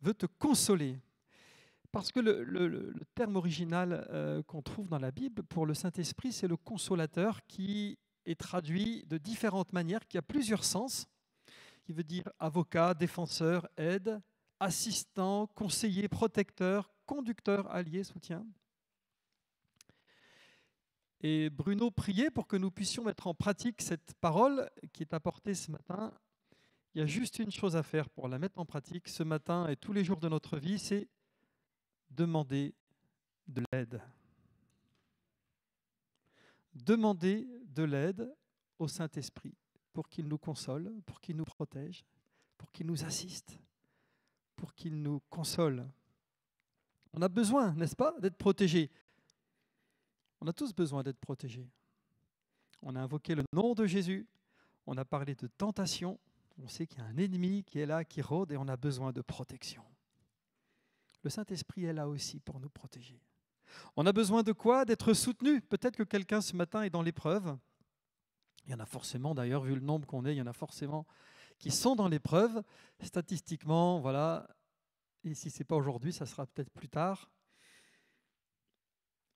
veut te consoler. Parce que le terme original qu'on trouve dans la Bible pour le Saint-Esprit, c'est le consolateur qui est traduit de différentes manières, qui a plusieurs sens, qui veut dire avocat, défenseur, aide, assistant, conseiller, protecteur, conducteur, allié, soutien. Et Bruno priait pour que nous puissions mettre en pratique cette parole qui est apportée ce matin. Il y a juste une chose à faire pour la mettre en pratique ce matin et tous les jours de notre vie, c'est demander de l'aide. Demander de l'aide au Saint-Esprit pour qu'il nous console, pour qu'il nous protège, pour qu'il nous assiste, pour qu'il nous console. On a besoin, n'est-ce pas, d'être protégés. On a tous besoin d'être protégés. On a invoqué le nom de Jésus, on a parlé de tentation, on sait qu'il y a un ennemi qui est là, qui rôde, et on a besoin de protection. Le Saint-Esprit est là aussi pour nous protéger. On a besoin de quoi? D'être soutenu. Peut-être que quelqu'un ce matin est dans l'épreuve. Il y en a forcément, d'ailleurs, vu le nombre qu'on est, il y en a forcément qui sont dans l'épreuve. Statistiquement, voilà, et si ce n'est pas aujourd'hui, ça sera peut-être plus tard.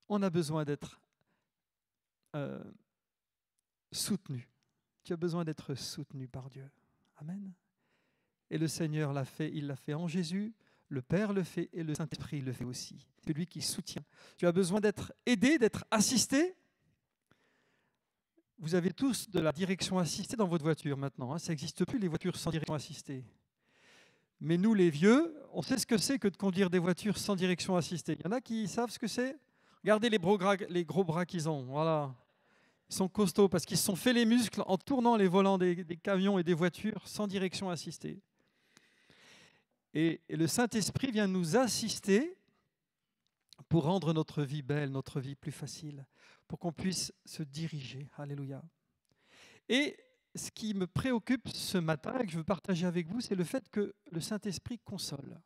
On a besoin d'être soutenu. Tu as besoin d'être soutenu par Dieu. Amen. Et le Seigneur l'a fait, il l'a fait en Jésus, le Père le fait et le Saint-Esprit le fait aussi. C'est lui qui soutient. Tu as besoin d'être aidé, d'être assisté. Vous avez tous de la direction assistée dans votre voiture maintenant. Ça n'existe plus, les voitures sans direction assistée. Mais nous, les vieux, on sait ce que c'est que de conduire des voitures sans direction assistée. Il y en a qui savent ce que c'est? Regardez les gros bras qu'ils ont. Voilà. Ils sont costauds parce qu'ils se sont fait les muscles en tournant les volants des camions et des voitures sans direction assistée. Et le Saint-Esprit vient nous assister pour rendre notre vie belle, notre vie plus facile, pour qu'on puisse se diriger. Alléluia. Et ce qui me préoccupe ce matin et que je veux partager avec vous, c'est le fait que le Saint-Esprit console.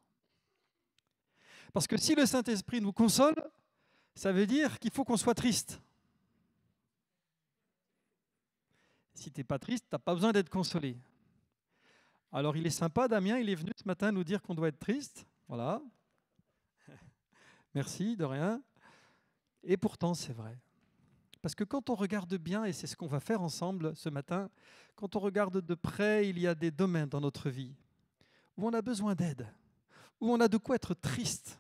Parce que si le Saint-Esprit nous console, ça veut dire qu'il faut qu'on soit triste. Si tu n'es pas triste, tu n'as pas besoin d'être consolé. Alors il est sympa, Damien, il est venu ce matin nous dire qu'on doit être triste. Voilà. Merci, de rien. Et pourtant, c'est vrai. Parce que quand on regarde bien, et c'est ce qu'on va faire ensemble ce matin, quand on regarde de près, il y a des domaines dans notre vie où on a besoin d'aide, où on a de quoi être triste.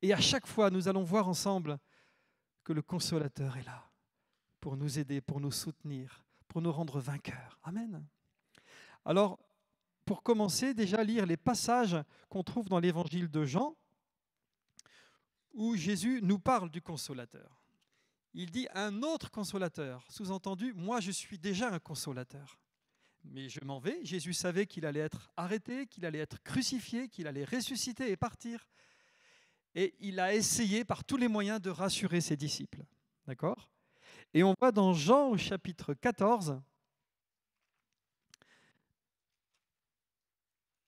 Et à chaque fois, nous allons voir ensemble que le Consolateur est là pour nous aider, pour nous soutenir, pour nous rendre vainqueurs. Amen. Alors, pour commencer, déjà lire les passages qu'on trouve dans l'évangile de Jean, où Jésus nous parle du Consolateur. Il dit un autre Consolateur, sous-entendu, moi je suis déjà un Consolateur. Mais je m'en vais. Jésus savait qu'il allait être arrêté, qu'il allait être crucifié, qu'il allait ressusciter et partir. Et il a essayé par tous les moyens de rassurer ses disciples. D'accord ? Et on voit dans Jean au chapitre 14.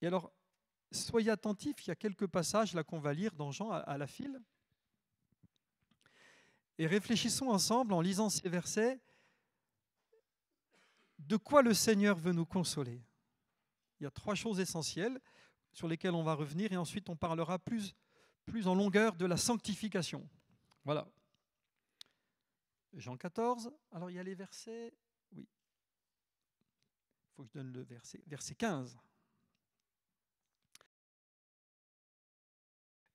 Et alors, soyez attentifs, il y a quelques passages là qu'on va lire dans Jean à la file. Et réfléchissons ensemble en lisant ces versets. De quoi le Seigneur veut nous consoler? Il y a 3 choses essentielles sur lesquelles on va revenir et ensuite on parlera plus en longueur de la sanctification. Voilà. Jean 14, alors il y a les versets, oui, il faut que je donne le verset 15.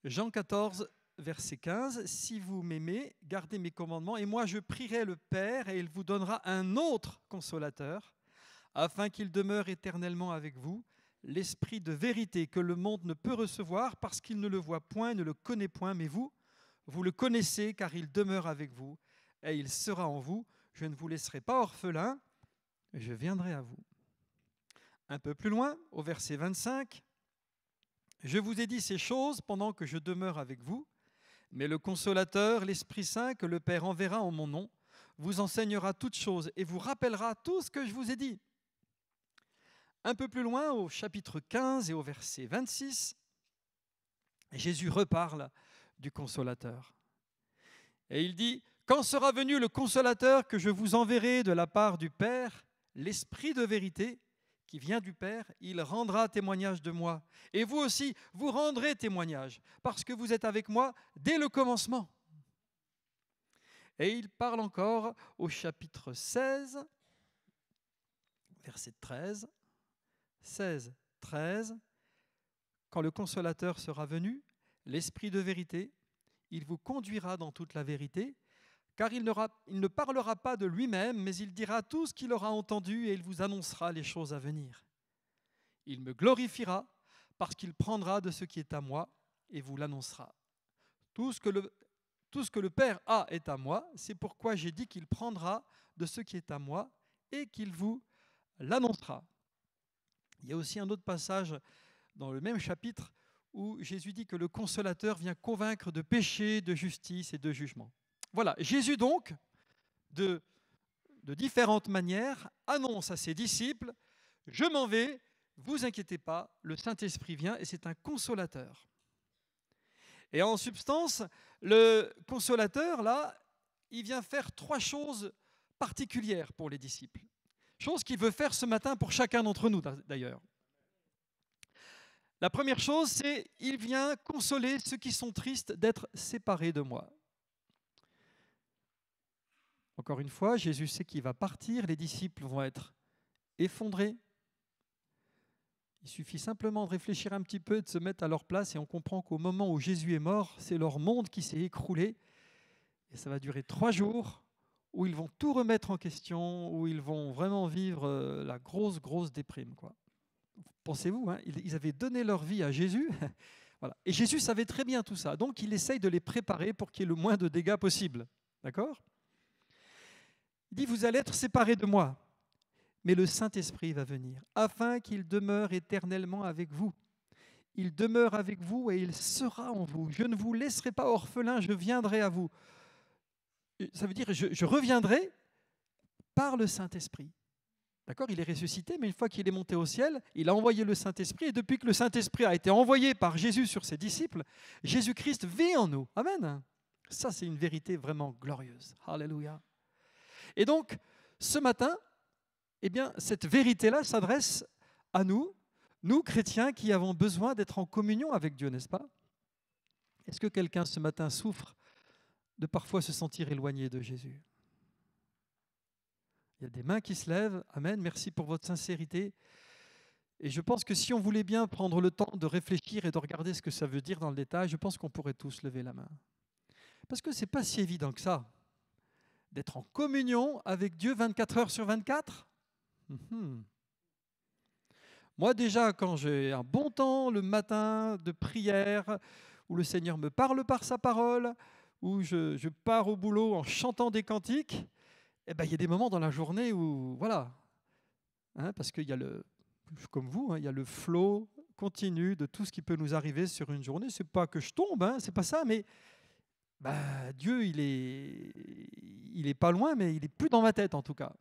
Jean 14, verset 15, « Si vous m'aimez, gardez mes commandements, et moi je prierai le Père, et il vous donnera un autre consolateur, afin qu'il demeure éternellement avec vous, l'Esprit de vérité que le monde ne peut recevoir, parce qu'il ne le voit point, ne le connaît point, mais vous le connaissez, car il demeure avec vous, et il sera en vous. Je ne vous laisserai pas orphelin, je viendrai à vous. » Un peu plus loin, au verset 25, « Je vous ai dit ces choses pendant que je demeure avec vous, mais le Consolateur, l'Esprit Saint, que le Père enverra en mon nom, vous enseignera toutes choses et vous rappellera tout ce que je vous ai dit. » Un peu plus loin, au chapitre 15 et au verset 26, Jésus reparle du Consolateur. Et il dit, « Quand sera venu le Consolateur que je vous enverrai de la part du Père, l'Esprit de vérité, qui vient du Père, il rendra témoignage de moi. Et vous aussi, vous rendrez témoignage, parce que vous êtes avec moi dès le commencement. Et il parle encore au chapitre 16, verset 13. 16, 13. Quand le Consolateur sera venu, l'Esprit de vérité, il vous conduira dans toute la vérité, car il ne parlera pas de lui-même, mais il dira tout ce qu'il aura entendu et il vous annoncera les choses à venir. Il me glorifiera parce qu'il prendra de ce qui est à moi et vous l'annoncera. Tout ce que le Père a est à moi, c'est pourquoi j'ai dit qu'il prendra de ce qui est à moi et qu'il vous l'annoncera. Il y a aussi un autre passage dans le même chapitre où Jésus dit que le Consolateur vient convaincre de péché, de justice et de jugement. Voilà, Jésus donc, de différentes manières, annonce à ses disciples, « Je m'en vais, vous inquiétez pas, le Saint-Esprit vient et c'est un consolateur. » Et en substance, le consolateur, là, il vient faire 3 choses particulières pour les disciples. Choses qu'il veut faire ce matin pour chacun d'entre nous, d'ailleurs. La première chose, c'est il vient consoler ceux qui sont tristes d'être séparés de moi. Encore une fois, Jésus sait qu'il va partir, les disciples vont être effondrés. Il suffit simplement de réfléchir un petit peu, de se mettre à leur place et on comprend qu'au moment où Jésus est mort, c'est leur monde qui s'est écroulé. Et ça va durer 3 jours où ils vont tout remettre en question, où ils vont vraiment vivre la grosse déprime, quoi. Pensez-vous, hein, ils avaient donné leur vie à Jésus. Voilà. Et Jésus savait très bien tout ça. Donc il essaye de les préparer pour qu'il y ait le moins de dégâts possible. D'accord ? Il dit, vous allez être séparés de moi, mais le Saint-Esprit va venir, afin qu'il demeure éternellement avec vous. Il demeure avec vous et il sera en vous. Je ne vous laisserai pas orphelin, je viendrai à vous. Ça veut dire, je reviendrai par le Saint-Esprit. D'accord ? Il est ressuscité, mais une fois qu'il est monté au ciel, il a envoyé le Saint-Esprit. Et depuis que le Saint-Esprit a été envoyé par Jésus sur ses disciples, Jésus-Christ vit en nous. Amen. Ça, c'est une vérité vraiment glorieuse. Alléluia. Et donc, ce matin, eh bien, cette vérité-là s'adresse à nous, nous chrétiens qui avons besoin d'être en communion avec Dieu, n'est-ce pas ? Est-ce que quelqu'un ce matin souffre de parfois se sentir éloigné de Jésus ? Il y a des mains qui se lèvent. Amen. Merci pour votre sincérité. Et je pense que si on voulait bien prendre le temps de réfléchir et de regarder ce que ça veut dire dans le détail, je pense qu'on pourrait tous lever la main. Parce que ce n'est pas si évident que ça, d'être en communion avec Dieu 24 heures sur 24. Moi déjà, quand j'ai un bon temps le matin de prière, où le Seigneur me parle par sa parole, où je pars au boulot en chantant des cantiques, eh ben, il y a des moments dans la journée où, voilà, hein, parce qu'il y a comme vous, hein, il y a le flot continu de tout ce qui peut nous arriver sur une journée. C'est pas que je tombe, hein, c'est pas ça, mais Dieu, il est pas loin, mais il est plus dans ma tête en tout cas.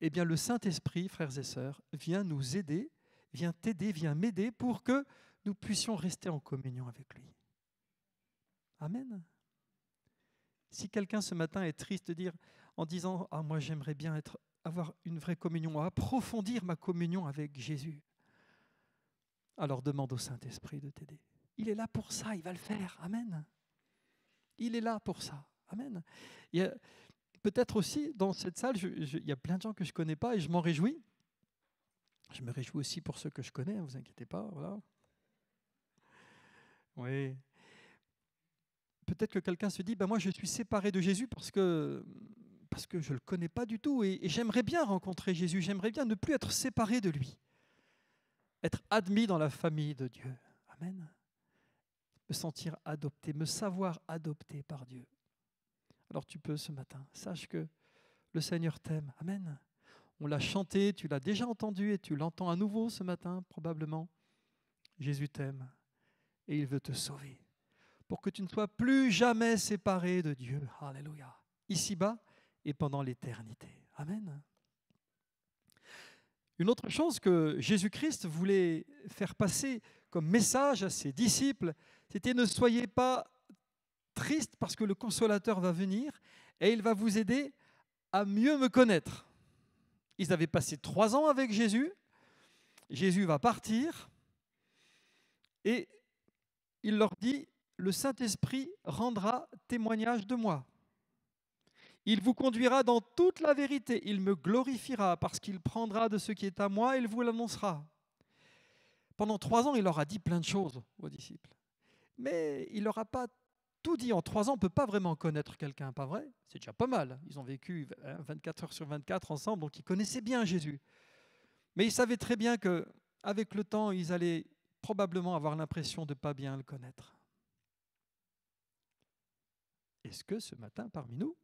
Eh bien, le Saint-Esprit, frères et sœurs, vient nous aider, vient t'aider, vient m'aider pour que nous puissions rester en communion avec lui. Amen. Si quelqu'un ce matin est triste en disant « Ah, moi j'aimerais bien avoir une vraie communion, approfondir ma communion avec Jésus », alors demande au Saint-Esprit de t'aider. Il est là pour ça, il va le faire. Amen. Il est là pour ça. Amen. Il y a peut-être aussi dans cette salle, il y a plein de gens que je ne connais pas et je m'en réjouis. Je me réjouis aussi pour ceux que je connais, ne vous inquiétez pas. Voilà. Oui. Peut-être que quelqu'un se dit, moi je suis séparé de Jésus parce que je ne le connais pas du tout et j'aimerais bien rencontrer Jésus, j'aimerais bien ne plus être séparé de lui, être admis dans la famille de Dieu. Amen. Me sentir adopté, me savoir adopté par Dieu. Alors tu peux ce matin, sache que le Seigneur t'aime. Amen. On l'a chanté, tu l'as déjà entendu et tu l'entends à nouveau ce matin probablement. Jésus t'aime et il veut te sauver, pour que tu ne sois plus jamais séparé de Dieu. Alléluia. Ici-bas et pendant l'éternité. Amen. Une autre chose que Jésus-Christ voulait faire passer comme message à ses disciples, c'était ne soyez pas tristes parce que le Consolateur va venir et il va vous aider à mieux me connaître. Ils avaient passé 3 ans avec Jésus. Jésus va partir et il leur dit, le Saint-Esprit rendra témoignage de moi. Il vous conduira dans toute la vérité. Il me glorifiera parce qu'il prendra de ce qui est à moi et il vous l'annoncera. Pendant 3 ans, il leur a dit plein de choses aux disciples. Mais il ne leur a pas tout dit. En 3 ans, on ne peut pas vraiment connaître quelqu'un, pas vrai? C'est déjà pas mal. Ils ont vécu 24 heures sur 24 ensemble, donc ils connaissaient bien Jésus. Mais ils savaient très bien qu'avec le temps, ils allaient probablement avoir l'impression de ne pas bien le connaître. Est-ce que ce matin, parmi nous,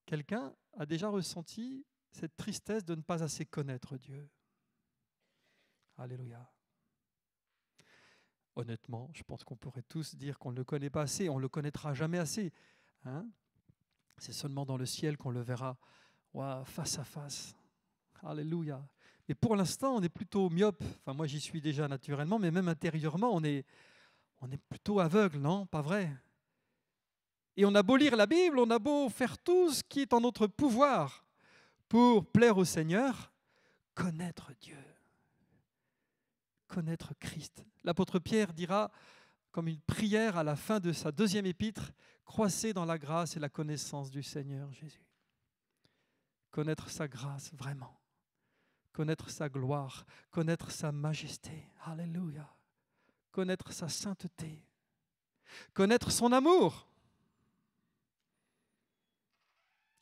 quelqu'un a déjà ressenti cette tristesse de ne pas assez connaître Dieu? Alléluia. Honnêtement, je pense qu'on pourrait tous dire qu'on ne le connaît pas assez, on ne le connaîtra jamais assez. Hein? C'est seulement dans le ciel qu'on le verra face à face. Alléluia. Mais pour l'instant, on est plutôt myope. Enfin, moi, j'y suis déjà naturellement, mais même intérieurement, on est plutôt aveugle, non? Pas vrai? Et on a beau lire la Bible, on a beau faire tout ce qui est en notre pouvoir pour plaire au Seigneur, connaître Dieu, connaître Christ. L'apôtre Pierre dira, comme une prière à la fin de sa 2e épître, « Croissez dans la grâce et la connaissance du Seigneur Jésus ». Connaître sa grâce, vraiment. Connaître sa gloire, connaître sa majesté. Alléluia. Connaître sa sainteté. Connaître son amour.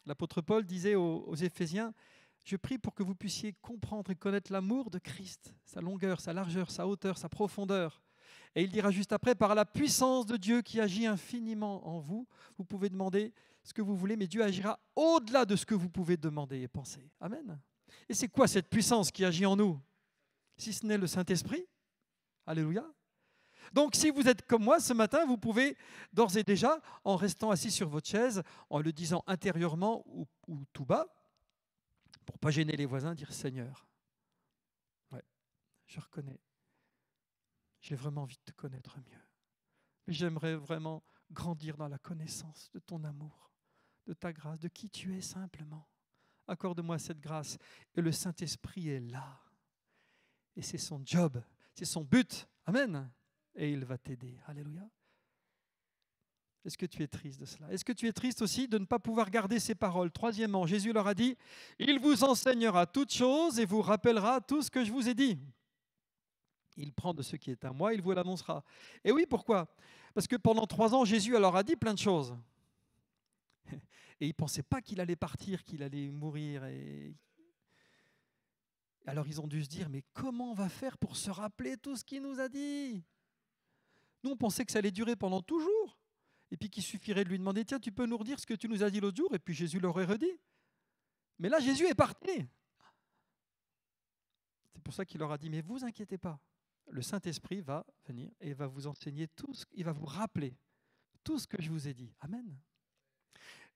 L'apôtre Paul disait aux Éphésiens, « Je prie pour que vous puissiez comprendre et connaître l'amour de Christ, sa longueur, sa largeur, sa hauteur, sa profondeur. » Et il dira juste après, « Par la puissance de Dieu qui agit infiniment en vous, vous pouvez demander ce que vous voulez, mais Dieu agira au-delà de ce que vous pouvez demander et penser. » Amen. Et c'est quoi cette puissance qui agit en nous? Si ce n'est le Saint-Esprit. Alléluia. Donc, si vous êtes comme moi ce matin, vous pouvez d'ores et déjà, en restant assis sur votre chaise, en le disant intérieurement ou tout bas, pour ne pas gêner les voisins, dire « Seigneur, ouais, je reconnais, j'ai vraiment envie de te connaître mieux. Mais j'aimerais vraiment grandir dans la connaissance de ton amour, de ta grâce, de qui tu es simplement. Accorde-moi cette grâce. » Et le Saint-Esprit est là. Et c'est son job, c'est son but. Amen. Et il va t'aider. Alléluia. Est-ce que tu es triste de cela? Est-ce que tu es triste aussi de ne pas pouvoir garder ces paroles? Troisièmement, Jésus leur a dit, « Il vous enseignera toutes choses et vous rappellera tout ce que je vous ai dit. Il prend de ce qui est à moi, il vous l'annoncera. » Et oui, pourquoi? Parce que pendant 3 ans, Jésus leur a dit plein de choses. Et ils ne pensaient pas qu'il allait partir, qu'il allait mourir. Et alors ils ont dû se dire, mais comment on va faire pour se rappeler tout ce qu'il nous a dit? Nous, on pensait que ça allait durer pendant toujours. Et puis qu'il suffirait de lui demander, tiens, tu peux nous redire ce que tu nous as dit l'autre jour? Et puis Jésus l'aurait redit. Mais là, Jésus est parti. C'est pour ça qu'il leur a dit, mais vous inquiétez pas. Le Saint-Esprit va venir et va vous enseigner tout, il va vous rappeler tout ce que je vous ai dit. Amen.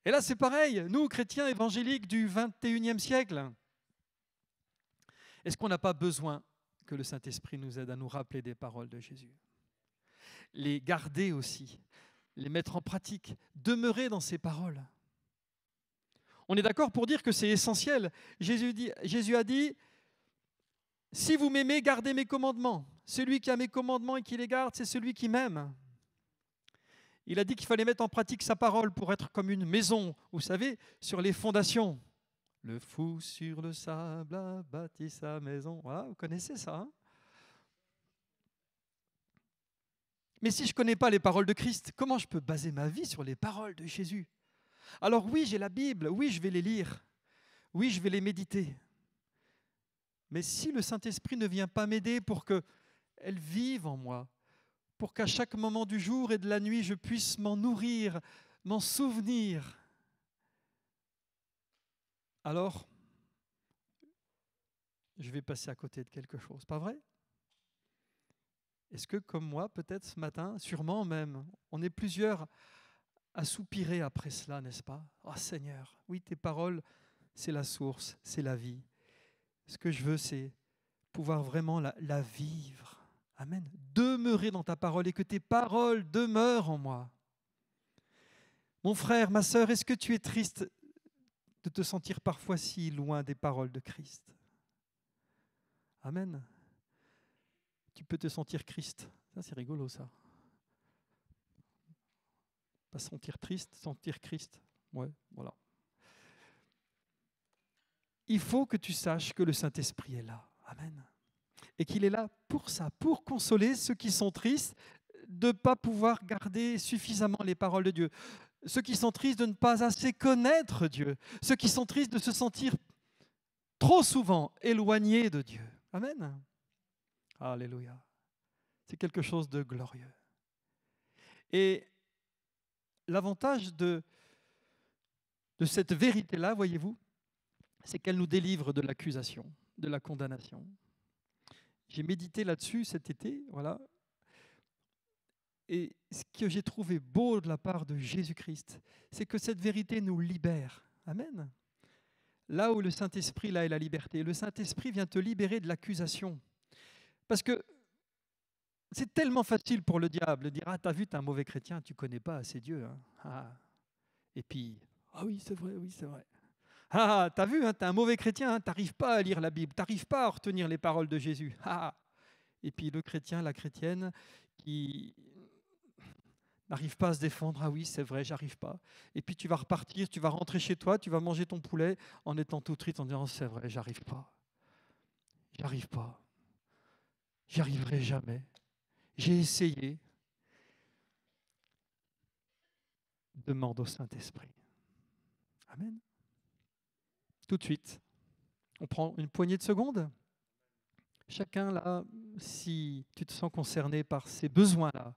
Et là, c'est pareil. Nous, chrétiens évangéliques du 21e siècle, est-ce qu'on n'a pas besoin que le Saint-Esprit nous aide à nous rappeler des paroles de Jésus? Les garder aussi, les mettre en pratique, demeurer dans ces paroles. On est d'accord pour dire que c'est essentiel. Jésus a dit, « Si vous m'aimez, gardez mes commandements. Celui qui a mes commandements et qui les garde, c'est celui qui m'aime. » Il a dit qu'il fallait mettre en pratique sa parole pour être comme une maison, vous savez, sur les fondations. Le fou sur le sable a bâti sa maison. Voilà, vous connaissez ça, hein? Mais si je ne connais pas les paroles de Christ, comment je peux baser ma vie sur les paroles de Jésus? Alors oui, j'ai la Bible, oui, je vais les lire, oui, je vais les méditer. Mais si le Saint-Esprit ne vient pas m'aider pour qu'elle vive en moi, pour qu'à chaque moment du jour et de la nuit, je puisse m'en nourrir, m'en souvenir, alors je vais passer à côté de quelque chose, pas vrai? Est-ce que, comme moi, peut-être ce matin, sûrement même, on est plusieurs à soupirer après cela, n'est-ce pas? Oh Seigneur, oui, tes paroles, c'est la source, c'est la vie. Ce que je veux, c'est pouvoir vraiment la vivre. Amen. Demeurer dans ta parole et que tes paroles demeurent en moi. Mon frère, ma sœur, est-ce que tu es triste de te sentir parfois si loin des paroles de Christ. Amen. Tu peux te sentir Christ. Ça, c'est rigolo, ça. Pas sentir triste, sentir Christ. Ouais, voilà. Il faut que tu saches que le Saint-Esprit est là. Amen. Et qu'il est là pour ça, pour consoler ceux qui sont tristes de ne pas pouvoir garder suffisamment les paroles de Dieu. Ceux qui sont tristes de ne pas assez connaître Dieu. Ceux qui sont tristes de se sentir trop souvent éloignés de Dieu. Amen. Alléluia. C'est quelque chose de glorieux. Et l'avantage de cette vérité-là, voyez-vous, c'est qu'elle nous délivre de l'accusation, de la condamnation. J'ai médité là-dessus cet été, voilà. Et ce que j'ai trouvé beau de la part de Jésus-Christ, c'est que cette vérité nous libère. Amen. Là où le Saint-Esprit, là est la liberté. Le Saint-Esprit vient te libérer de l'accusation. Parce que c'est tellement facile pour le diable de dire « Ah, t'as vu, t'es un mauvais chrétien, tu ne connais pas assez Dieu. Hein. Ah. » Et puis « Ah oui, c'est vrai, oui, c'est vrai. » Ah, t'as vu, hein, t'es un mauvais chrétien, hein, t'arrives pas à lire la Bible, t'arrives pas à retenir les paroles de Jésus. Ah. Et puis le chrétien, la chrétienne, qui n'arrive pas à se défendre. Ah oui, c'est vrai, j'arrive pas. Et puis tu vas repartir, tu vas rentrer chez toi, tu vas manger ton poulet en étant tout triste, en disant c'est vrai, j'arrive pas. J'arrive pas. J'y arriverai jamais. J'ai essayé. Demande au Saint-Esprit. Amen. Tout de suite. On prend une poignée de secondes. Chacun là, si tu te sens concerné par ces besoins-là,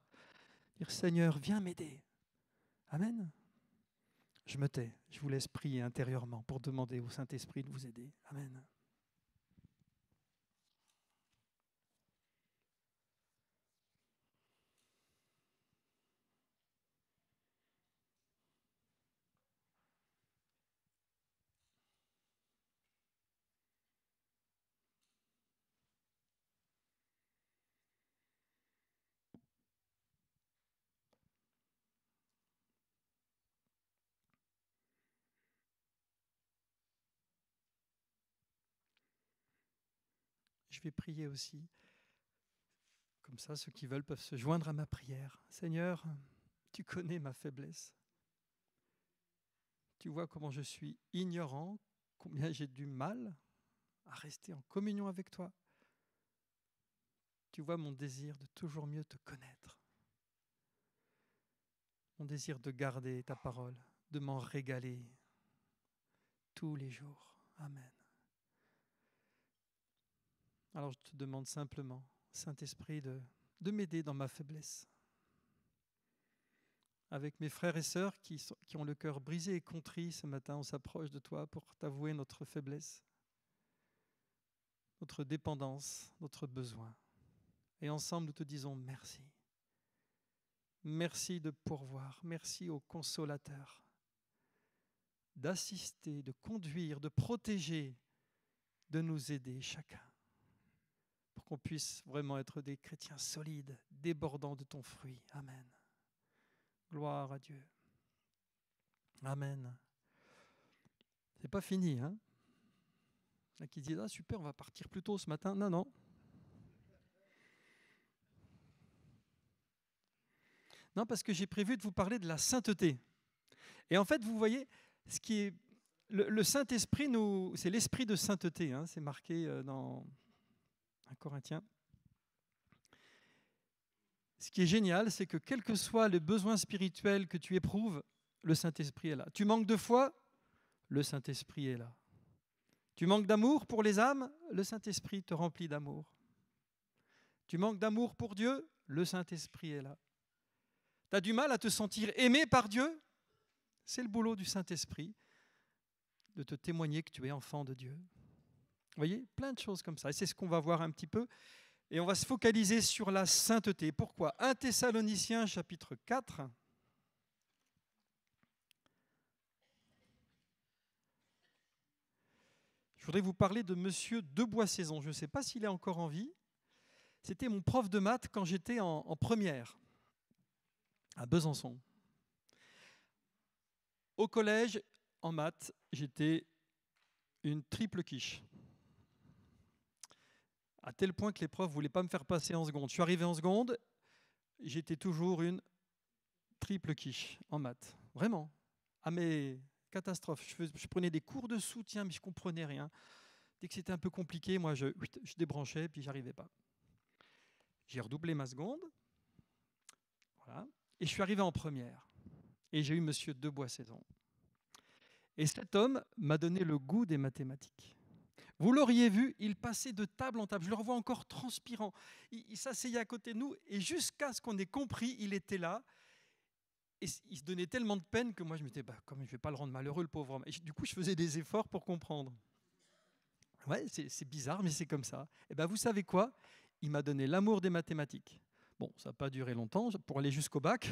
dire Seigneur, viens m'aider. Amen. Je me tais, je vous laisse prier intérieurement pour demander au Saint-Esprit de vous aider. Amen. Je vais prier aussi. Comme ça, ceux qui veulent peuvent se joindre à ma prière. Seigneur, tu connais ma faiblesse. Tu vois comment je suis ignorant, combien j'ai du mal à rester en communion avec toi. Tu vois mon désir de toujours mieux te connaître. Mon désir de garder ta parole, de m'en régaler tous les jours. Amen. Alors je te demande simplement, Saint-Esprit, de m'aider dans ma faiblesse. Avec mes frères et sœurs qui ont le cœur brisé et contrit ce matin, on s'approche de toi pour t'avouer notre faiblesse, notre dépendance, notre besoin. Et ensemble, nous te disons merci. Merci de pourvoir, merci au consolateur, d'assister, de conduire, de protéger, de nous aider chacun, pour qu'on puisse vraiment être des chrétiens solides, débordant de ton fruit. Amen. Gloire à Dieu. Amen. C'est pas fini, hein? Il y en a qui disent, ah super, on va partir plus tôt ce matin. Non, non. Non, parce que j'ai prévu de vous parler de la sainteté. Et en fait, vous voyez, ce qui est le Saint-Esprit, c'est l'esprit de sainteté, hein, c'est marqué dans 1 Corinthiens. Ce qui est génial, c'est que quel que soit le besoin spirituel que tu éprouves, le Saint-Esprit est là. Tu manques de foi, le Saint-Esprit est là. Tu manques d'amour pour les âmes, le Saint-Esprit te remplit d'amour. Tu manques d'amour pour Dieu, le Saint-Esprit est là. Tu as du mal à te sentir aimé par Dieu, c'est le boulot du Saint-Esprit de te témoigner que tu es enfant de Dieu. Vous voyez, plein de choses comme ça. Et c'est ce qu'on va voir un petit peu. Et on va se focaliser sur la sainteté. Pourquoi ? 1 Thessaloniciens chapitre 4. Je voudrais vous parler de Monsieur Deboissaison. Je ne sais pas s'il est encore en vie. C'était mon prof de maths quand j'étais en première, à Besançon. Au collège, en maths, j'étais une triple quiche. À tel point que les profs ne voulaient pas me faire passer en seconde. Je suis arrivé en seconde, j'étais toujours une triple quiche en maths. Vraiment. Ah mais, catastrophe. Je prenais des cours de soutien, mais je ne comprenais rien. Dès que c'était un peu compliqué, moi, je débranchais, puis j'arrivais pas. J'ai redoublé ma seconde. Voilà. Et je suis arrivé en première. Et j'ai eu monsieur Debois-Saison. Et cet homme m'a donné le goût des mathématiques. Vous l'auriez vu, il passait de table en table. Je le revois encore transpirant. Il s'asseyait à côté de nous et jusqu'à ce qu'on ait compris, il était là. Et il se donnait tellement de peine que moi, je me disais, comme je ne vais pas le rendre malheureux, le pauvre homme. Et du coup, je faisais des efforts pour comprendre. Ouais, c'est bizarre, mais c'est comme ça. Et vous savez quoi? Il m'a donné l'amour des mathématiques. Bon, ça n'a pas duré longtemps pour aller jusqu'au bac.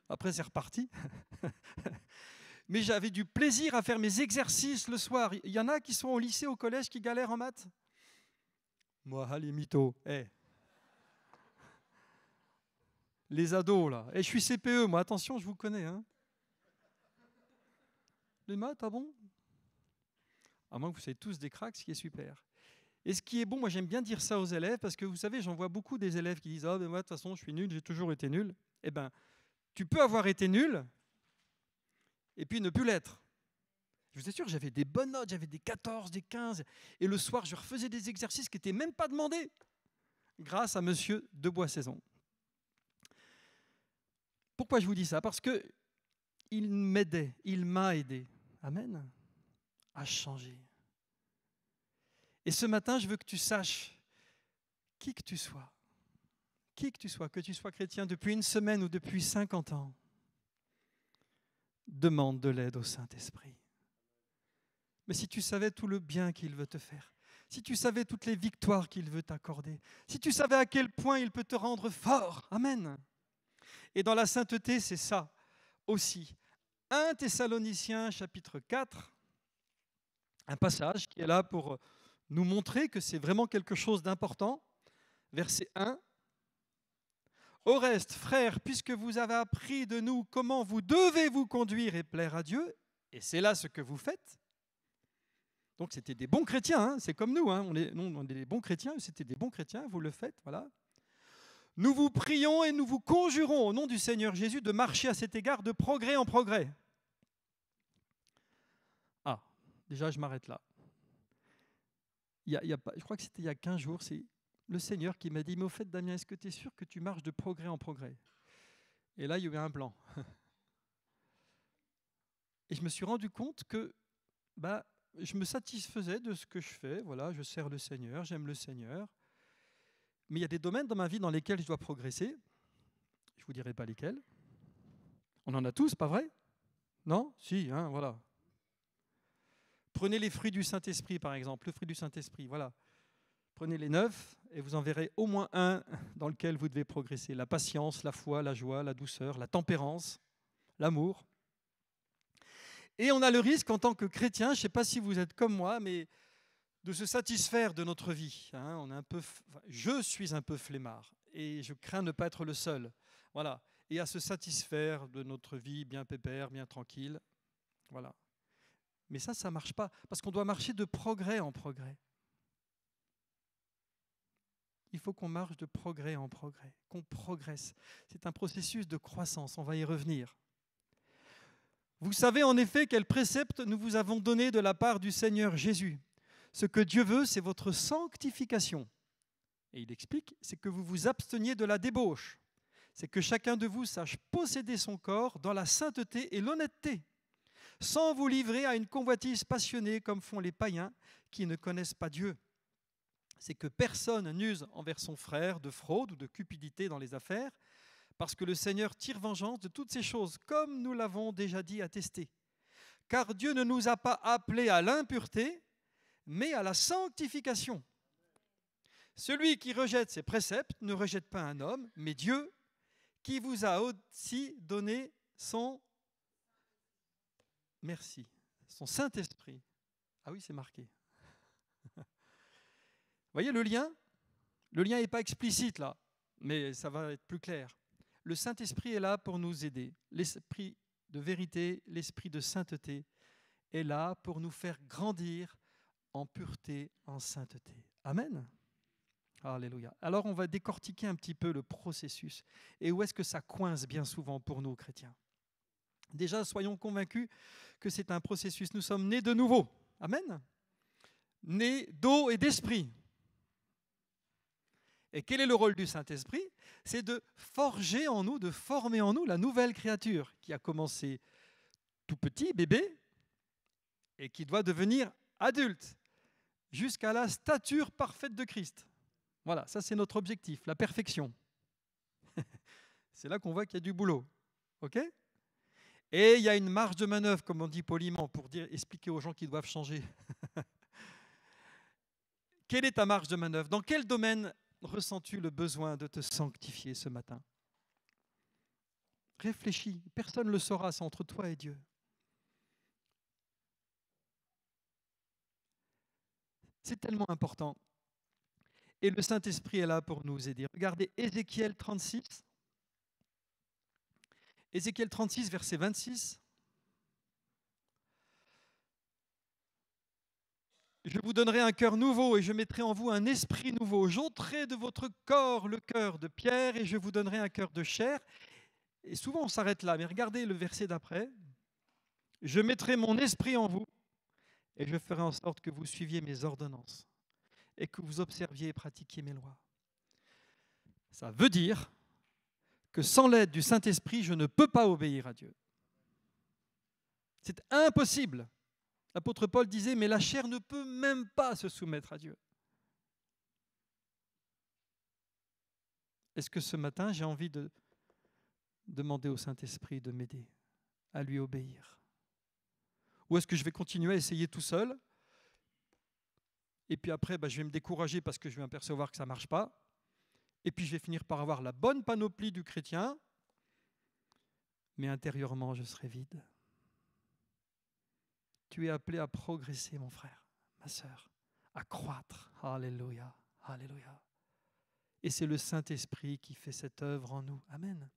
Après, c'est reparti. Mais j'avais du plaisir à faire mes exercices le soir. Il y en a qui sont au lycée, au collège, qui galèrent en maths. Moi, allez, mytho. Les ados, là. Je suis CPE, moi, attention, je vous connais. Hein. Les maths, ah bon? À moins que vous soyez tous des cracks, ce qui est super. Et ce qui est bon, moi j'aime bien dire ça aux élèves, parce que vous savez, j'en vois beaucoup des élèves qui disent « Ah, moi de toute façon, je suis nul, j'ai toujours été nul. » Eh bien, tu peux avoir été nul, et puis ne plus l'être. Je vous assure, j'avais des bonnes notes, j'avais des 14, des 15, et le soir, je refaisais des exercices qui n'étaient même pas demandés, grâce à monsieur Debois-Saison. Pourquoi je vous dis ça? Parce qu'il m'aidait, il m'a aidé. Amen. À changer. Et ce matin, je veux que tu saches qui que tu sois, que tu sois chrétien depuis une semaine ou depuis 50 ans, demande de l'aide au Saint-Esprit. Mais si tu savais tout le bien qu'il veut te faire, si tu savais toutes les victoires qu'il veut t'accorder, si tu savais à quel point il peut te rendre fort, amen. Et dans la sainteté, c'est ça aussi. 1 Thessaloniciens chapitre 4, un passage qui est là pour nous montrer que c'est vraiment quelque chose d'important. Verset 1. Au reste, frères, puisque vous avez appris de nous comment vous devez vous conduire et plaire à Dieu, et c'est là ce que vous faites. Donc c'était des bons chrétiens, hein, c'est comme nous, hein, on est des bons chrétiens, c'était des bons chrétiens, vous le faites, voilà. Nous vous prions et nous vous conjurons au nom du Seigneur Jésus de marcher à cet égard de progrès en progrès. Ah, déjà je m'arrête là. Je crois que c'était il y a 15 jours, c'est le Seigneur qui m'a dit, mais au fait Damien, est-ce que tu es sûr que tu marches de progrès en progrès? Et là, il y a eu un blanc. Et je me suis rendu compte que je me satisfaisais de ce que je fais. Voilà, je sers le Seigneur, j'aime le Seigneur. Mais il y a des domaines dans ma vie dans lesquels je dois progresser. Je ne vous dirai pas lesquels. On en a tous, pas vrai? Non? Si, hein, voilà. Prenez les fruits du Saint-Esprit, par exemple. Le fruit du Saint-Esprit, voilà. Prenez les 9 et vous en verrez au moins un dans lequel vous devez progresser. La patience, la foi, la joie, la douceur, la tempérance, l'amour. Et on a le risque en tant que chrétien, je ne sais pas si vous êtes comme moi, mais de se satisfaire de notre vie. Hein, je suis un peu flemmard et je crains ne pas être le seul. Voilà. Et à se satisfaire de notre vie bien pépère, bien tranquille. Voilà. Mais ça ne marche pas, parce qu'on doit marcher de progrès en progrès. Il faut qu'on marche de progrès en progrès, qu'on progresse. C'est un processus de croissance, on va y revenir. Vous savez en effet quel précepte nous vous avons donné de la part du Seigneur Jésus. Ce que Dieu veut, c'est votre sanctification. Et il explique, c'est que vous vous absteniez de la débauche. C'est que chacun de vous sache posséder son corps dans la sainteté et l'honnêteté, sans vous livrer à une convoitise passionnée comme font les païens qui ne connaissent pas Dieu. C'est que personne n'use envers son frère de fraude ou de cupidité dans les affaires, parce que le Seigneur tire vengeance de toutes ces choses, comme nous l'avons déjà dit, attesté. Car Dieu ne nous a pas appelés à l'impureté, mais à la sanctification. Celui qui rejette ses préceptes ne rejette pas un homme, mais Dieu, qui vous a aussi donné son son Saint-Esprit. Ah oui, c'est marqué. Vous voyez le lien? Le lien n'est pas explicite là, mais ça va être plus clair. Le Saint-Esprit est là pour nous aider. L'esprit de vérité, l'esprit de sainteté est là pour nous faire grandir en pureté, en sainteté. Amen. Alléluia. Alors on va décortiquer un petit peu le processus et où est-ce que ça coince bien souvent pour nous chrétiens. Déjà, soyons convaincus que c'est un processus. Nous sommes nés de nouveau. Amen. Nés d'eau et d'esprit. Et quel est le rôle du Saint-Esprit? C'est de forger en nous, de former en nous la nouvelle créature qui a commencé tout petit, bébé, et qui doit devenir adulte, jusqu'à la stature parfaite de Christ. Voilà, ça c'est notre objectif, la perfection. C'est là qu'on voit qu'il y a du boulot. OK? Et il y a une marge de manœuvre, comme on dit poliment, pour expliquer aux gens qui doivent changer. Quelle est ta marge de manœuvre? Dans quel domaine ressens-tu le besoin de te sanctifier ce matin? Réfléchis, personne ne le saura, c'est entre toi et Dieu. C'est tellement important. Et le Saint-Esprit est là pour nous aider. Regardez Ézéchiel 36. Ézéchiel 36, verset 26. Je vous donnerai un cœur nouveau et je mettrai en vous un esprit nouveau. J'ôterai de votre corps le cœur de pierre et je vous donnerai un cœur de chair. Et souvent on s'arrête là, mais regardez le verset d'après. Je mettrai mon esprit en vous et je ferai en sorte que vous suiviez mes ordonnances et que vous observiez et pratiquiez mes lois. Ça veut dire que sans l'aide du Saint-Esprit, je ne peux pas obéir à Dieu. C'est impossible. L'apôtre Paul disait, mais la chair ne peut même pas se soumettre à Dieu. Est-ce que ce matin, j'ai envie de demander au Saint-Esprit de m'aider à lui obéir? Ou est-ce que je vais continuer à essayer tout seul? Et puis après, je vais me décourager parce que je vais m'apercevoir que ça ne marche pas. Et puis je vais finir par avoir la bonne panoplie du chrétien, mais intérieurement, je serai vide. Tu es appelé à progresser, mon frère, ma sœur, à croître. Alléluia, alléluia. Et c'est le Saint-Esprit qui fait cette œuvre en nous. Amen.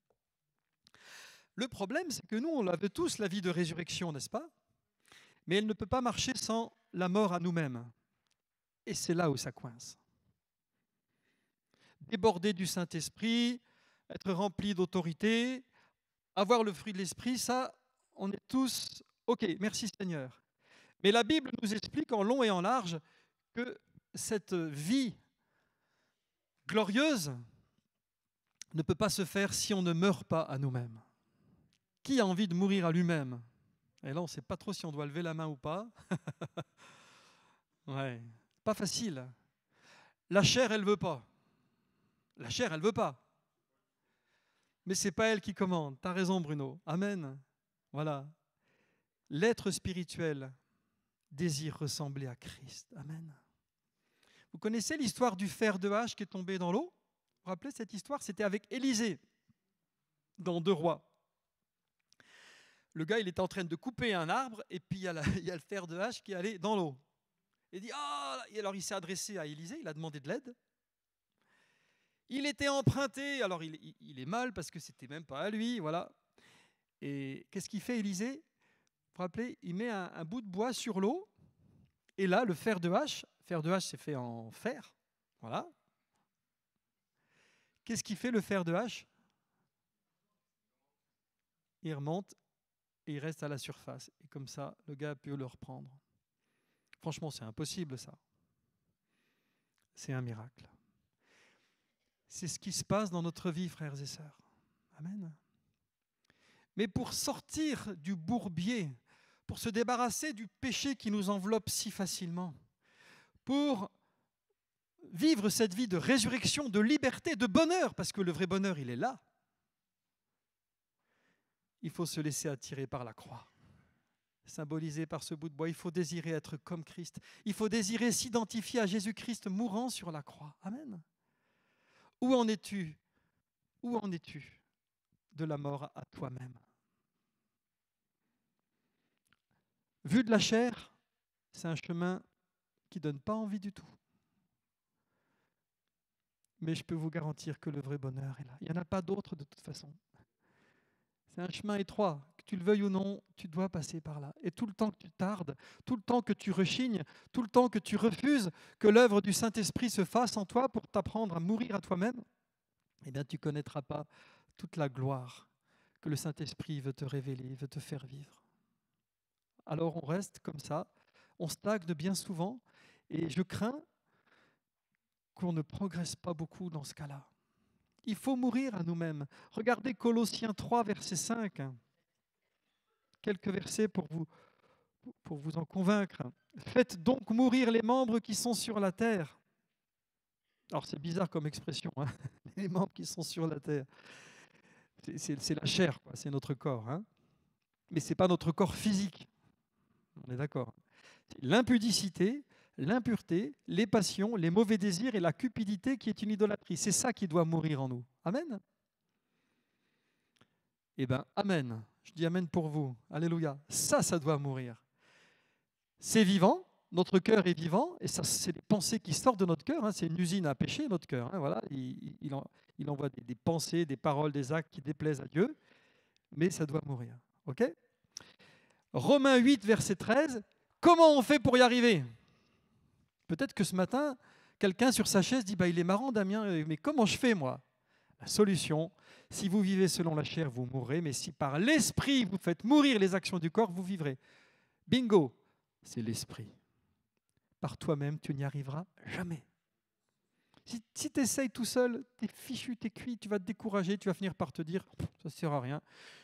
Le problème, c'est que nous, on veut tous la vie de résurrection, n'est-ce pas? Mais elle ne peut pas marcher sans la mort à nous-mêmes. Et c'est là où ça coince. Déborder du Saint-Esprit, être rempli d'autorité, avoir le fruit de l'Esprit, ça, on est tous OK, merci Seigneur. Mais la Bible nous explique en long et en large que cette vie glorieuse ne peut pas se faire si on ne meurt pas à nous-mêmes. Qui a envie de mourir à lui-même? Et là, on ne sait pas trop si on doit lever la main ou pas. Ouais, pas facile. La chair, elle ne veut pas. La chair, elle ne veut pas. Mais ce n'est pas elle qui commande. Tu as raison, Bruno. Amen. Voilà. L'être spirituel désire ressembler à Christ. Amen. Vous connaissez l'histoire du fer de hache qui est tombé dans l'eau? Vous vous rappelez cette histoire? C'était avec Élisée, dans 2 Rois. Le gars, il était en train de couper un arbre, et puis il y a le fer de hache qui allait dans l'eau. Il dit, et alors il s'est adressé à Élisée, il a demandé de l'aide. Il était emprunté, alors il est mal parce que c'était même pas à lui, voilà. Et qu'est-ce qu'il fait Élisée? Vous vous rappelez, il met un bout de bois sur l'eau, et là, le fer de hache c'est fait en fer, voilà. Qu'est-ce qu'il fait le fer de hache? Il remonte et il reste à la surface. Et comme ça, le gars peut le reprendre. Franchement, c'est impossible ça. C'est un miracle. C'est ce qui se passe dans notre vie, frères et sœurs. Amen. Mais pour sortir du bourbier, pour se débarrasser du péché qui nous enveloppe si facilement, pour vivre cette vie de résurrection, de liberté, de bonheur, parce que le vrai bonheur, il est là, il faut se laisser attirer par la croix, symbolisée par ce bout de bois. Il faut désirer être comme Christ. Il faut désirer s'identifier à Jésus-Christ mourant sur la croix. Amen. Où en es-tu? Où en es-tu de la mort à toi-même? Vu de la chair, c'est un chemin qui ne donne pas envie du tout. Mais je peux vous garantir que le vrai bonheur est là. Il n'y en a pas d'autre de toute façon. C'est un chemin étroit. Que tu le veuilles ou non, tu dois passer par là. Et tout le temps que tu tardes, tout le temps que tu rechignes, tout le temps que tu refuses que l'œuvre du Saint-Esprit se fasse en toi pour t'apprendre à mourir à toi-même, eh bien, tu ne connaîtras pas toute la gloire que le Saint-Esprit veut te révéler, veut te faire vivre. Alors on reste comme ça, on stagne bien souvent, et je crains qu'on ne progresse pas beaucoup dans ce cas-là. Il faut mourir à nous-mêmes. Regardez Colossiens 3, verset 5. Quelques versets pour vous en convaincre. Faites donc mourir les membres qui sont sur la terre. Alors c'est bizarre comme expression, hein. Les membres qui sont sur la terre. C'est la chair, quoi. C'est notre corps. Hein. Mais ce n'est pas notre corps physique. On est d'accord. L'impudicité, l'impureté, les passions, les mauvais désirs et la cupidité qui est une idolâtrie. C'est ça qui doit mourir en nous. Amen. Eh bien, amen. Je dis amen pour vous. Alléluia. Ça doit mourir. C'est vivant. Notre cœur est vivant. Et ça, c'est des pensées qui sortent de notre cœur. Hein. C'est une usine à péché, notre cœur. Hein. Voilà. Il envoie des pensées, des paroles, des actes qui déplaisent à Dieu. Mais ça doit mourir. OK ? Romains 8, verset 13. Comment on fait pour y arriver ? Peut-être que ce matin, quelqu'un sur sa chaise dit il est marrant, Damien, mais comment je fais, moi ? La solution, si vous vivez selon la chair, vous mourrez, mais si par l'esprit vous faites mourir les actions du corps, vous vivrez. Bingo, c'est l'esprit. Par toi-même, tu n'y arriveras jamais. Si tu essayes tout seul, tu es fichu, tu es cuit, tu vas te décourager, tu vas finir par te dire ça ne sert à rien,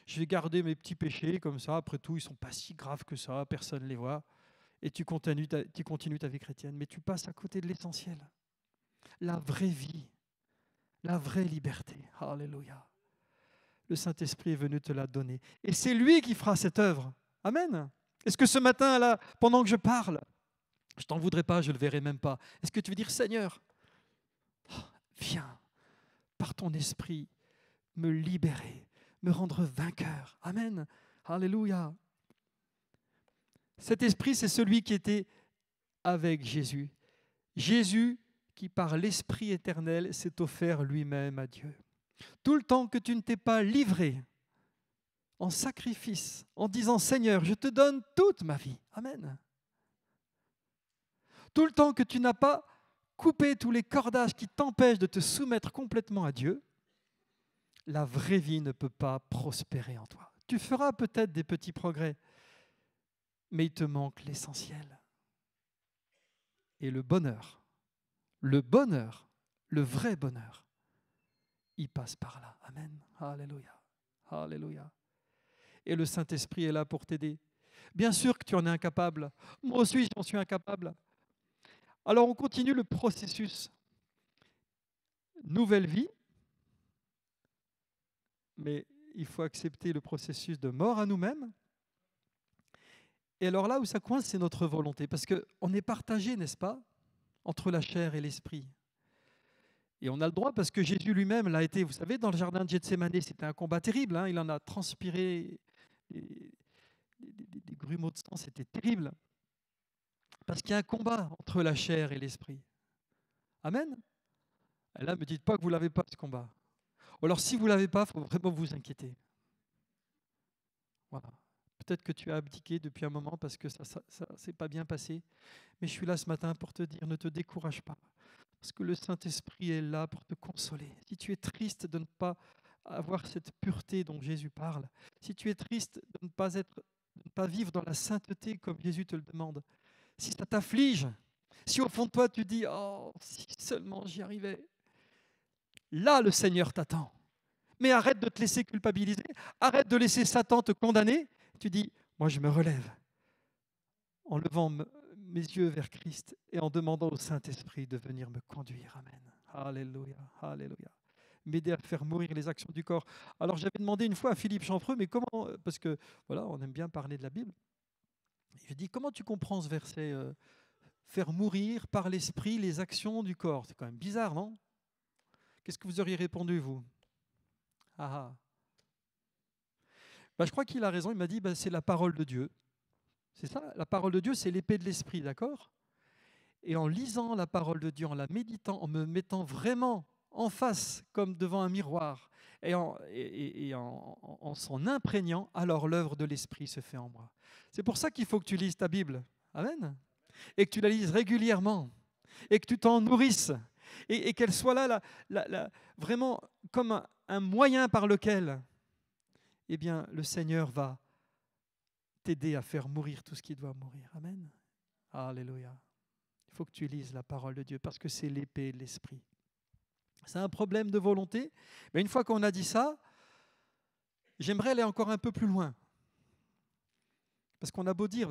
je vais garder mes petits péchés comme ça, après tout, ils ne sont pas si graves que ça, personne ne les voit. Et tu continues ta vie chrétienne, mais tu passes à côté de l'essentiel. La vraie vie, la vraie liberté. Alléluia. Le Saint-Esprit est venu te la donner. Et c'est lui qui fera cette œuvre. Amen. Est-ce que ce matin-là, pendant que je parle, je t'en voudrais pas, je ne le verrai même pas. Est-ce que tu veux dire, Seigneur, viens, par ton esprit, me libérer, me rendre vainqueur. Amen. Alléluia. Cet esprit, c'est celui qui était avec Jésus. Jésus qui, par l'Esprit éternel, s'est offert lui-même à Dieu. Tout le temps que tu ne t'es pas livré en sacrifice, en disant « Seigneur, je te donne toute ma vie. » Amen. Tout le temps que tu n'as pas coupé tous les cordages qui t'empêchent de te soumettre complètement à Dieu, la vraie vie ne peut pas prospérer en toi. Tu feras peut-être des petits progrès, mais il te manque l'essentiel. Et le bonheur, le vrai bonheur, il passe par là. Amen. Alléluia. Alléluia. Et le Saint-Esprit est là pour t'aider. Bien sûr que tu en es incapable. Moi aussi, j'en suis incapable. Alors, on continue le processus. Nouvelle vie, mais il faut accepter le processus de mort à nous-mêmes. Et alors là où ça coince, c'est notre volonté, parce qu'on est partagé, n'est-ce pas, entre la chair et l'esprit. Et on a le droit parce que Jésus lui-même l'a été. Vous savez, dans le jardin de Gethsémanée, c'était un combat terrible. Hein, il en a transpiré des grumeaux de sang, c'était terrible. Parce qu'il y a un combat entre la chair et l'esprit. Amen. Et là, ne me dites pas que vous ne l'avez pas, ce combat. Ou alors, si vous ne l'avez pas, il faut vraiment vous inquiéter. Voilà. Peut-être que tu as abdiqué depuis un moment parce que ça ne s'est pas bien passé. Mais je suis là ce matin pour te dire, ne te décourage pas. Parce que le Saint-Esprit est là pour te consoler. Si tu es triste de ne pas avoir cette pureté dont Jésus parle, si tu es triste de ne pas vivre dans la sainteté comme Jésus te le demande, si ça t'afflige, si au fond de toi tu dis « Oh, si seulement j'y arrivais », là le Seigneur t'attend. Mais arrête de te laisser culpabiliser, arrête de laisser Satan te condamner. Tu dis « Moi je me relève » en levant mes yeux vers Christ et en demandant au Saint-Esprit de venir me conduire. Amen. Alléluia, alléluia. M'aider à faire mourir les actions du corps. Alors j'avais demandé une fois à Philippe Champreux, mais comment, parce que voilà, on aime bien parler de la Bible. Je dis, comment tu comprends ce verset faire mourir par l'Esprit les actions du corps? C'est quand même bizarre, non? Qu'est-ce que vous auriez répondu, vous? Je crois qu'il a raison, il m'a dit, c'est la parole de Dieu. C'est ça, la parole de Dieu, c'est l'épée de l'esprit, d'accord? Et en lisant la parole de Dieu, en la méditant, en me mettant vraiment en face, comme devant un miroir, en s'en imprégnant, alors l'œuvre de l'Esprit se fait en moi. C'est pour ça qu'il faut que tu lises ta Bible. Amen. Et que tu la lises régulièrement. Et que tu t'en nourrisses. Et qu'elle soit là, vraiment comme un moyen par lequel eh bien, le Seigneur va t'aider à faire mourir tout ce qui doit mourir. Amen. Alléluia. Il faut que tu lises la parole de Dieu parce que c'est l'épée de l'Esprit. C'est un problème de volonté. Mais une fois qu'on a dit ça, j'aimerais aller encore un peu plus loin. Parce qu'on a beau dire,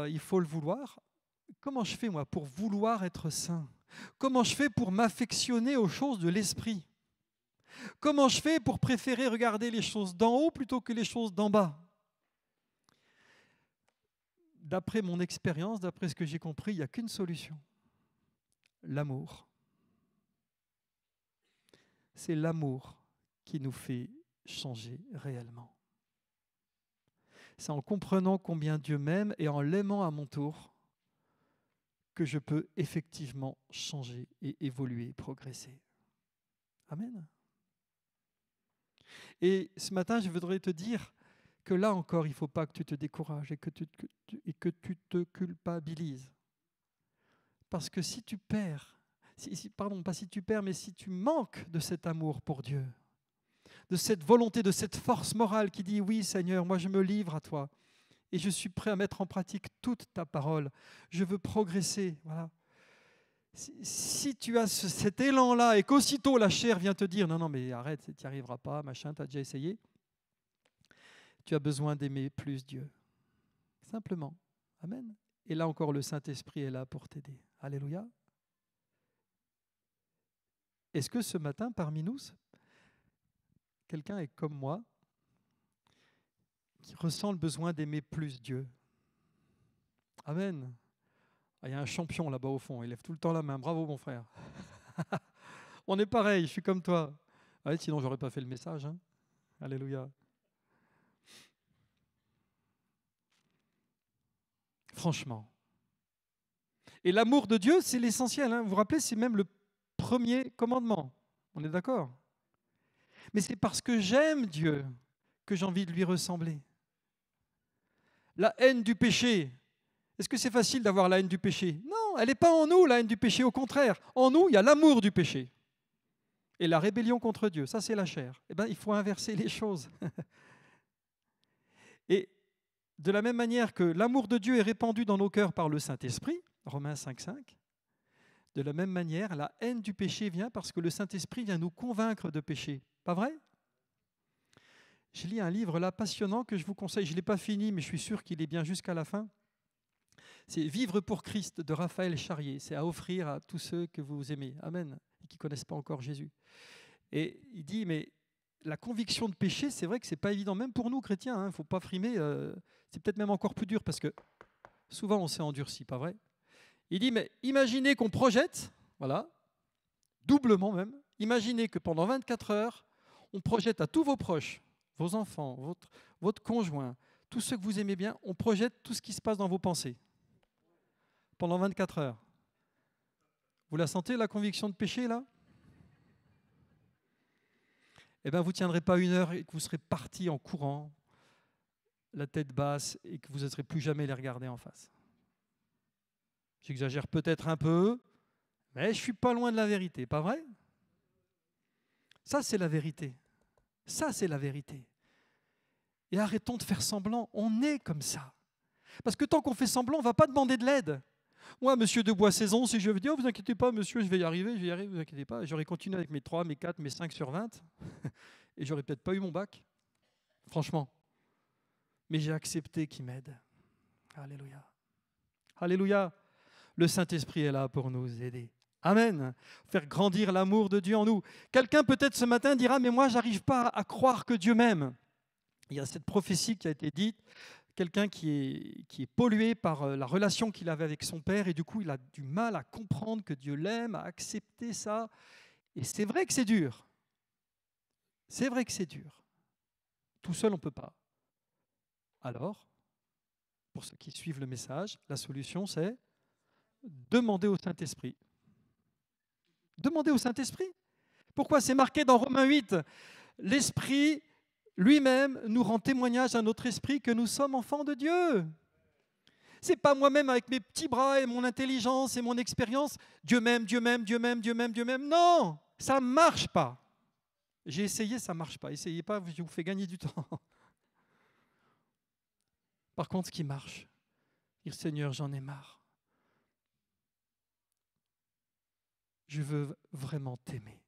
il faut le vouloir. Comment je fais, moi, pour vouloir être saint? Comment je fais pour m'affectionner aux choses de l'Esprit? Comment je fais pour préférer regarder les choses d'en haut plutôt que les choses d'en bas? D'après mon expérience, d'après ce que j'ai compris, il n'y a qu'une solution. L'amour. C'est l'amour qui nous fait changer réellement. C'est en comprenant combien Dieu m'aime et en l'aimant à mon tour que je peux effectivement changer et évoluer, progresser. Amen. Et ce matin, je voudrais te dire que là encore, il ne faut pas que tu te décourages et que tu te culpabilises. Parce que si tu perds, pas si tu perds, mais si tu manques de cet amour pour Dieu, de cette volonté, de cette force morale qui dit « Oui Seigneur, moi je me livre à toi et je suis prêt à mettre en pratique toute ta parole. Je veux progresser. » Voilà. Si tu as cet élan-là et qu'aussitôt la chair vient te dire « Non, non, mais arrête, tu n'y arriveras pas, machin, tu as déjà essayé. » Tu as besoin d'aimer plus Dieu. Simplement. Amen. Et là encore, le Saint-Esprit est là pour t'aider. Alléluia. Est-ce que ce matin, parmi nous, quelqu'un est comme moi, qui ressent le besoin d'aimer plus Dieu? Amen. Il y a un champion là-bas au fond, il lève tout le temps la main. Bravo mon frère. On est pareil, je suis comme toi. Ouais, sinon, je n'aurais pas fait le message. Hein. Alléluia. Franchement. Et l'amour de Dieu, c'est l'essentiel. Hein. Vous vous rappelez, c'est même le premier commandement. On est d'accord? Mais c'est parce que j'aime Dieu que j'ai envie de lui ressembler. La haine du péché. Est-ce que c'est facile d'avoir la haine du péché? Non, elle n'est pas en nous, la haine du péché. Au contraire, en nous, il y a l'amour du péché. Et la rébellion contre Dieu, ça c'est la chair. Eh bien, il faut inverser les choses. Et de la même manière que l'amour de Dieu est répandu dans nos cœurs par le Saint-Esprit, Romains 5,5, de la même manière, la haine du péché vient parce que le Saint-Esprit vient nous convaincre de péché. Pas vrai? Je lis un livre là passionnant que je vous conseille. Je ne l'ai pas fini, mais je suis sûr qu'il est bien jusqu'à la fin. C'est Vivre pour Christ de Raphaël Charrier. C'est à offrir à tous ceux que vous aimez. Amen. Et qui ne connaissent pas encore Jésus. Et il dit, mais la conviction de péché, c'est vrai que ce n'est pas évident, même pour nous chrétiens. Il ne faut pas frimer. C'est peut-être même encore plus dur parce que souvent on s'est endurci, pas vrai? Il dit, mais imaginez qu'on projette, voilà, doublement même, imaginez que pendant 24 heures, on projette à tous vos proches, vos enfants, votre conjoint, tous ceux que vous aimez bien, on projette tout ce qui se passe dans vos pensées. Pendant 24 heures. Vous la sentez, la conviction de péché, là? Eh bien, vous ne tiendrez pas une heure et que vous serez parti en courant, la tête basse, et que vous n'oserez plus jamais les regarder en face. J'exagère peut-être un peu, mais je ne suis pas loin de la vérité, pas vrai? Ça, c'est la vérité. Ça, c'est la vérité. Et arrêtons de faire semblant, on est comme ça. Parce que tant qu'on fait semblant, on ne va pas demander de l'aide. Moi, monsieur de Boissaison, si je veux dire, oh, vous inquiétez pas, monsieur, je vais y arriver, vous inquiétez pas. J'aurais continué avec mes 3, mes 4, mes 5 sur 20, et j'aurais peut-être pas eu mon bac, franchement. Mais j'ai accepté qu'il m'aide. Alléluia. Alléluia. Le Saint-Esprit est là pour nous aider. Amen. Faire grandir l'amour de Dieu en nous. Quelqu'un peut-être ce matin dira, mais moi, j'arrive pas à croire que Dieu m'aime. Il y a cette prophétie qui a été dite. Quelqu'un qui est pollué par la relation qu'il avait avec son père et du coup, il a du mal à comprendre que Dieu l'aime, à accepter ça. Et c'est vrai que c'est dur. C'est vrai que c'est dur. Tout seul, on ne peut pas. Alors, pour ceux qui suivent le message, la solution, c'est demander au Saint-Esprit. Demander au Saint-Esprit. Pourquoi? C'est marqué dans Romains 8. L'Esprit lui-même nous rend témoignage à notre esprit que nous sommes enfants de Dieu. C'est pas moi-même avec mes petits bras et mon intelligence et mon expérience. Dieu m'aime, Dieu m'aime, Dieu m'aime, Dieu m'aime, Dieu m'aime. Non, ça ne marche pas. J'ai essayé, ça ne marche pas. Essayez pas, je vous fais gagner du temps. Par contre, ce qui marche, dire Seigneur, j'en ai marre. Je veux vraiment t'aimer.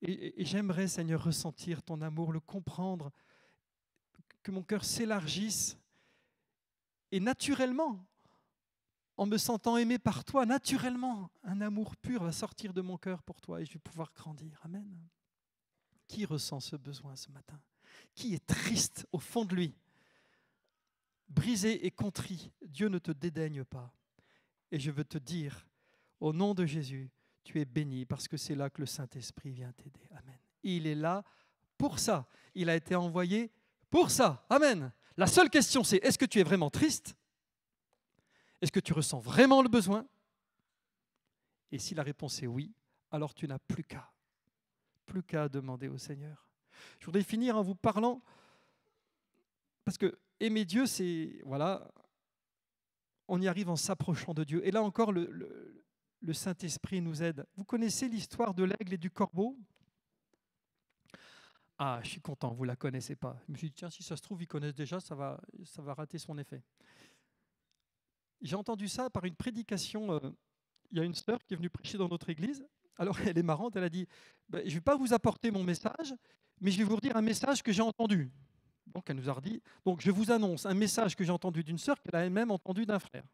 Et j'aimerais, Seigneur, ressentir ton amour, le comprendre, que mon cœur s'élargisse. Et naturellement, en me sentant aimé par toi, naturellement, un amour pur va sortir de mon cœur pour toi et je vais pouvoir grandir. Amen. Qui ressent ce besoin ce matin? Qui est triste au fond de lui? Brisé et contrit, Dieu ne te dédaigne pas. Et je veux te dire, au nom de Jésus, tu es béni parce que c'est là que le Saint-Esprit vient t'aider. Amen. Il est là pour ça. Il a été envoyé pour ça. Amen. La seule question, c'est est-ce que tu es vraiment triste? Est-ce que tu ressens vraiment le besoin? Et si la réponse est oui, alors tu n'as plus qu'à demander au Seigneur. Je voudrais finir en vous parlant, parce que aimer Dieu, c'est, voilà, on y arrive en s'approchant de Dieu. Et là encore, le Saint-Esprit nous aide. Vous connaissez l'histoire de l'aigle et du corbeau? Ah, je suis content, vous ne la connaissez pas. Je me suis dit, tiens, si ça se trouve, ils connaissent déjà, ça va rater son effet. J'ai entendu ça par une prédication. Il y a une sœur qui est venue prêcher dans notre église. Alors, elle est marrante, elle a dit, je ne vais pas vous apporter mon message, mais je vais vous redire un message que j'ai entendu. Donc, elle nous a redit, donc je vous annonce un message que j'ai entendu d'une sœur qu'elle a elle-même entendu d'un frère.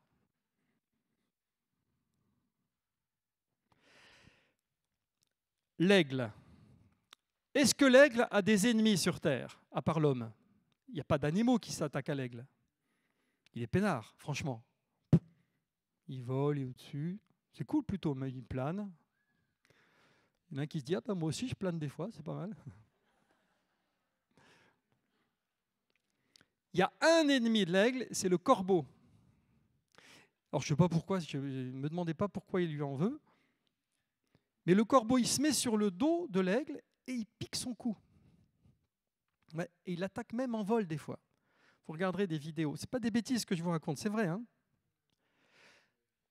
L'aigle. Est-ce que l'aigle a des ennemis sur terre, à part l'homme? Il n'y a pas d'animaux qui s'attaquent à l'aigle. Il est peinard, franchement. Il vole, il est au-dessus. C'est cool plutôt, mais il plane. Il y en a un qui se dit, ah ben moi aussi je plane des fois, c'est pas mal. Il y a un ennemi de l'aigle, c'est le corbeau. Alors je ne sais pas pourquoi, je ne me demandais pas pourquoi il lui en veut. Mais le corbeau, il se met sur le dos de l'aigle et il pique son cou. Ouais, et il attaque même en vol des fois. Vous regarderez des vidéos. Ce n'est pas des bêtises que je vous raconte, c'est vrai. Hein.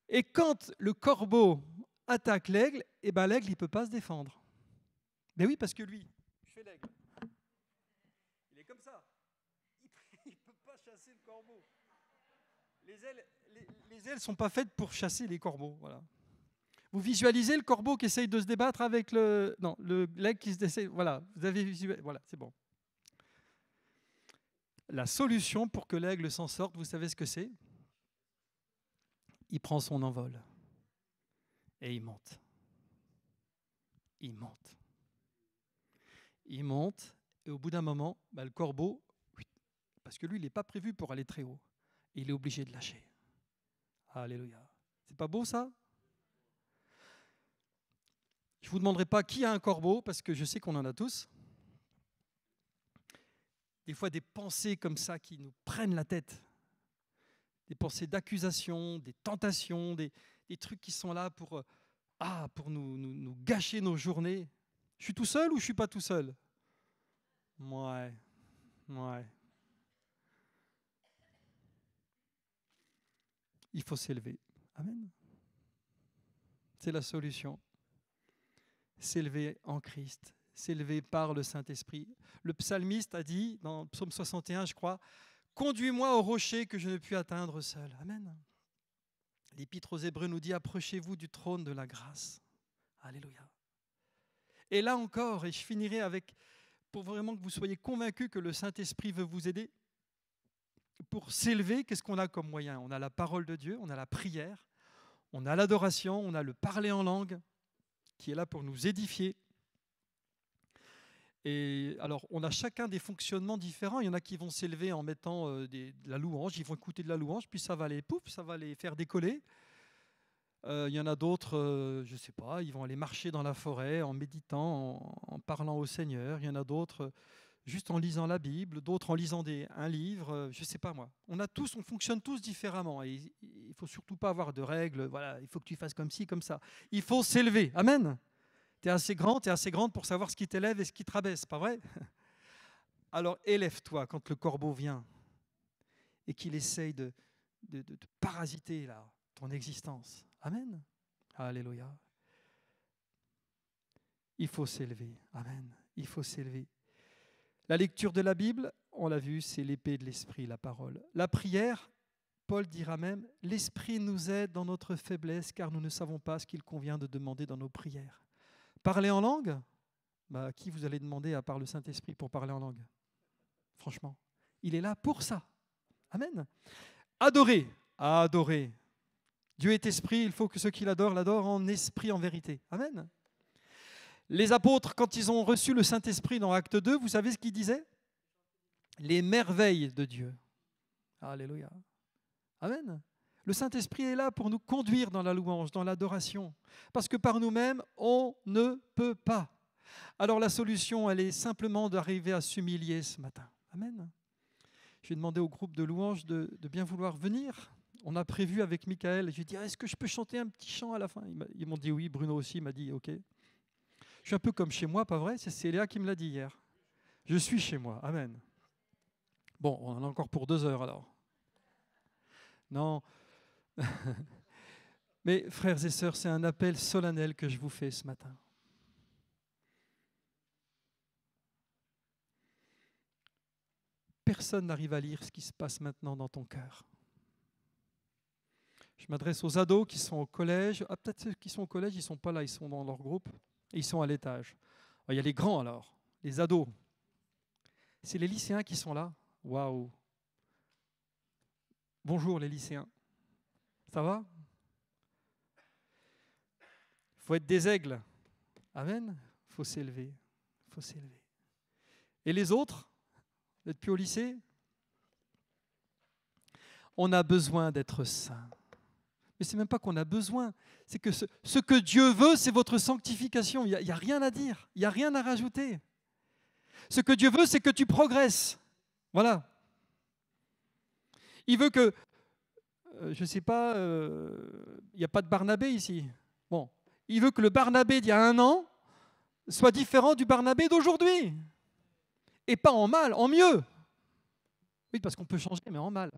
Et quand le corbeau attaque l'aigle, eh ben l'aigle, il ne peut pas se défendre. Mais oui, parce que lui, je fais l'aigle. Il est comme ça. Il ne peut pas chasser le corbeau. Les ailes ne sont pas faites pour chasser les corbeaux. Voilà. Vous visualisez le corbeau qui essaye de se débattre avec l'aigle qui se essaye. Voilà, vous avez visualisé. Voilà, c'est bon. La solution pour que l'aigle s'en sorte, vous savez ce que c'est? Il prend son envol et il monte. Il monte. Il monte et au bout d'un moment, le corbeau, parce que lui, il n'est pas prévu pour aller très haut, il est obligé de lâcher. Alléluia. C'est pas beau ça? Je ne vous demanderai pas qui a un corbeau, parce que je sais qu'on en a tous. Des fois, des pensées comme ça qui nous prennent la tête. Des pensées d'accusation, des tentations, des trucs qui sont là pour nous gâcher nos journées. Je suis tout seul ou je ne suis pas tout seul? Ouais. Il faut s'élever. Amen. C'est la solution. S'élever en Christ, s'élever par le Saint-Esprit. Le psalmiste a dit, dans Psaume 61, je crois, « Conduis-moi au rocher que je ne puis atteindre seul. » Amen. L'Épître aux Hébreux nous dit, « Approchez-vous du trône de la grâce. » Alléluia. Et là encore, et je finirai avec, pour vraiment que vous soyez convaincus que le Saint-Esprit veut vous aider, pour s'élever, qu'est-ce qu'on a comme moyen? On a la parole de Dieu, on a la prière, on a l'adoration, on a le parler en langue, qui est là pour nous édifier. Et alors, on a chacun des fonctionnements différents. Il y en a qui vont s'élever en mettant de la louange, ils vont écouter de la louange, puis ça va les faire décoller. Il y en a d'autres, je ne sais pas, ils vont aller marcher dans la forêt en méditant, en parlant au Seigneur. Il y en a d'autres juste en lisant la Bible, d'autres en lisant un livre, je ne sais pas moi. On fonctionne tous différemment. Et il ne faut surtout pas avoir de règles, voilà, il faut que tu fasses comme ci, comme ça. Il faut s'élever. Amen. Tu es assez grand, tu es assez grande pour savoir ce qui t'élève et ce qui te rabaisse, pas vrai? Alors élève-toi quand le corbeau vient et qu'il essaye de parasiter là, ton existence. Amen. Alléluia. Il faut s'élever. Amen. Il faut s'élever. La lecture de la Bible, on l'a vu, c'est l'épée de l'esprit, la parole. La prière, Paul dira même, l'esprit nous aide dans notre faiblesse car nous ne savons pas ce qu'il convient de demander dans nos prières. Parler en langue, à qui vous allez demander à part le Saint-Esprit pour parler en langue? Franchement, il est là pour ça. Amen. Adorer, adorer. Dieu est esprit, il faut que ceux qui l'adorent en esprit, en vérité. Amen. Les apôtres, quand ils ont reçu le Saint-Esprit dans Acte 2, vous savez ce qu'ils disaient? Les merveilles de Dieu. Alléluia. Amen. Le Saint-Esprit est là pour nous conduire dans la louange, dans l'adoration. Parce que par nous-mêmes, on ne peut pas. Alors la solution, elle est simplement d'arriver à s'humilier ce matin. Amen. Je vais demander au groupe de louanges de bien vouloir venir. On a prévu avec Michael, je lui ai dit, est-ce que je peux chanter un petit chant à la fin? Ils m'ont dit oui, Bruno aussi m'a dit ok. Je suis un peu comme chez moi, pas vrai? C'est Léa qui me l'a dit hier. Je suis chez moi, amen. Bon, on en a encore pour 2 heures alors. Non. Mais frères et sœurs, c'est un appel solennel que je vous fais ce matin. Personne n'arrive à lire ce qui se passe maintenant dans ton cœur. Je m'adresse aux ados qui sont au collège. Ah, peut-être ceux qui sont au collège, ils ne sont pas là, ils sont dans leur groupe. Et ils sont à l'étage. Il y a les grands alors, les ados. C'est les lycéens qui sont là. Waouh! Bonjour les lycéens. Ça va? Il faut être des aigles. Amen. Il faut s'élever. Il faut s'élever. Et les autres? Vous n'êtes plus au lycée? On a besoin d'être saints. Mais ce n'est même pas qu'on a besoin. C'est que ce que Dieu veut, c'est votre sanctification. Il n'y a rien à dire. Il n'y a rien à rajouter. Ce que Dieu veut, c'est que tu progresses. Voilà. Il veut que, je ne sais pas, il n'y a pas de Barnabé ici. Bon, il veut que le Barnabé d'il y a 1 an soit différent du Barnabé d'aujourd'hui. Et pas en mal, en mieux. Oui, parce qu'on peut changer, mais en mal.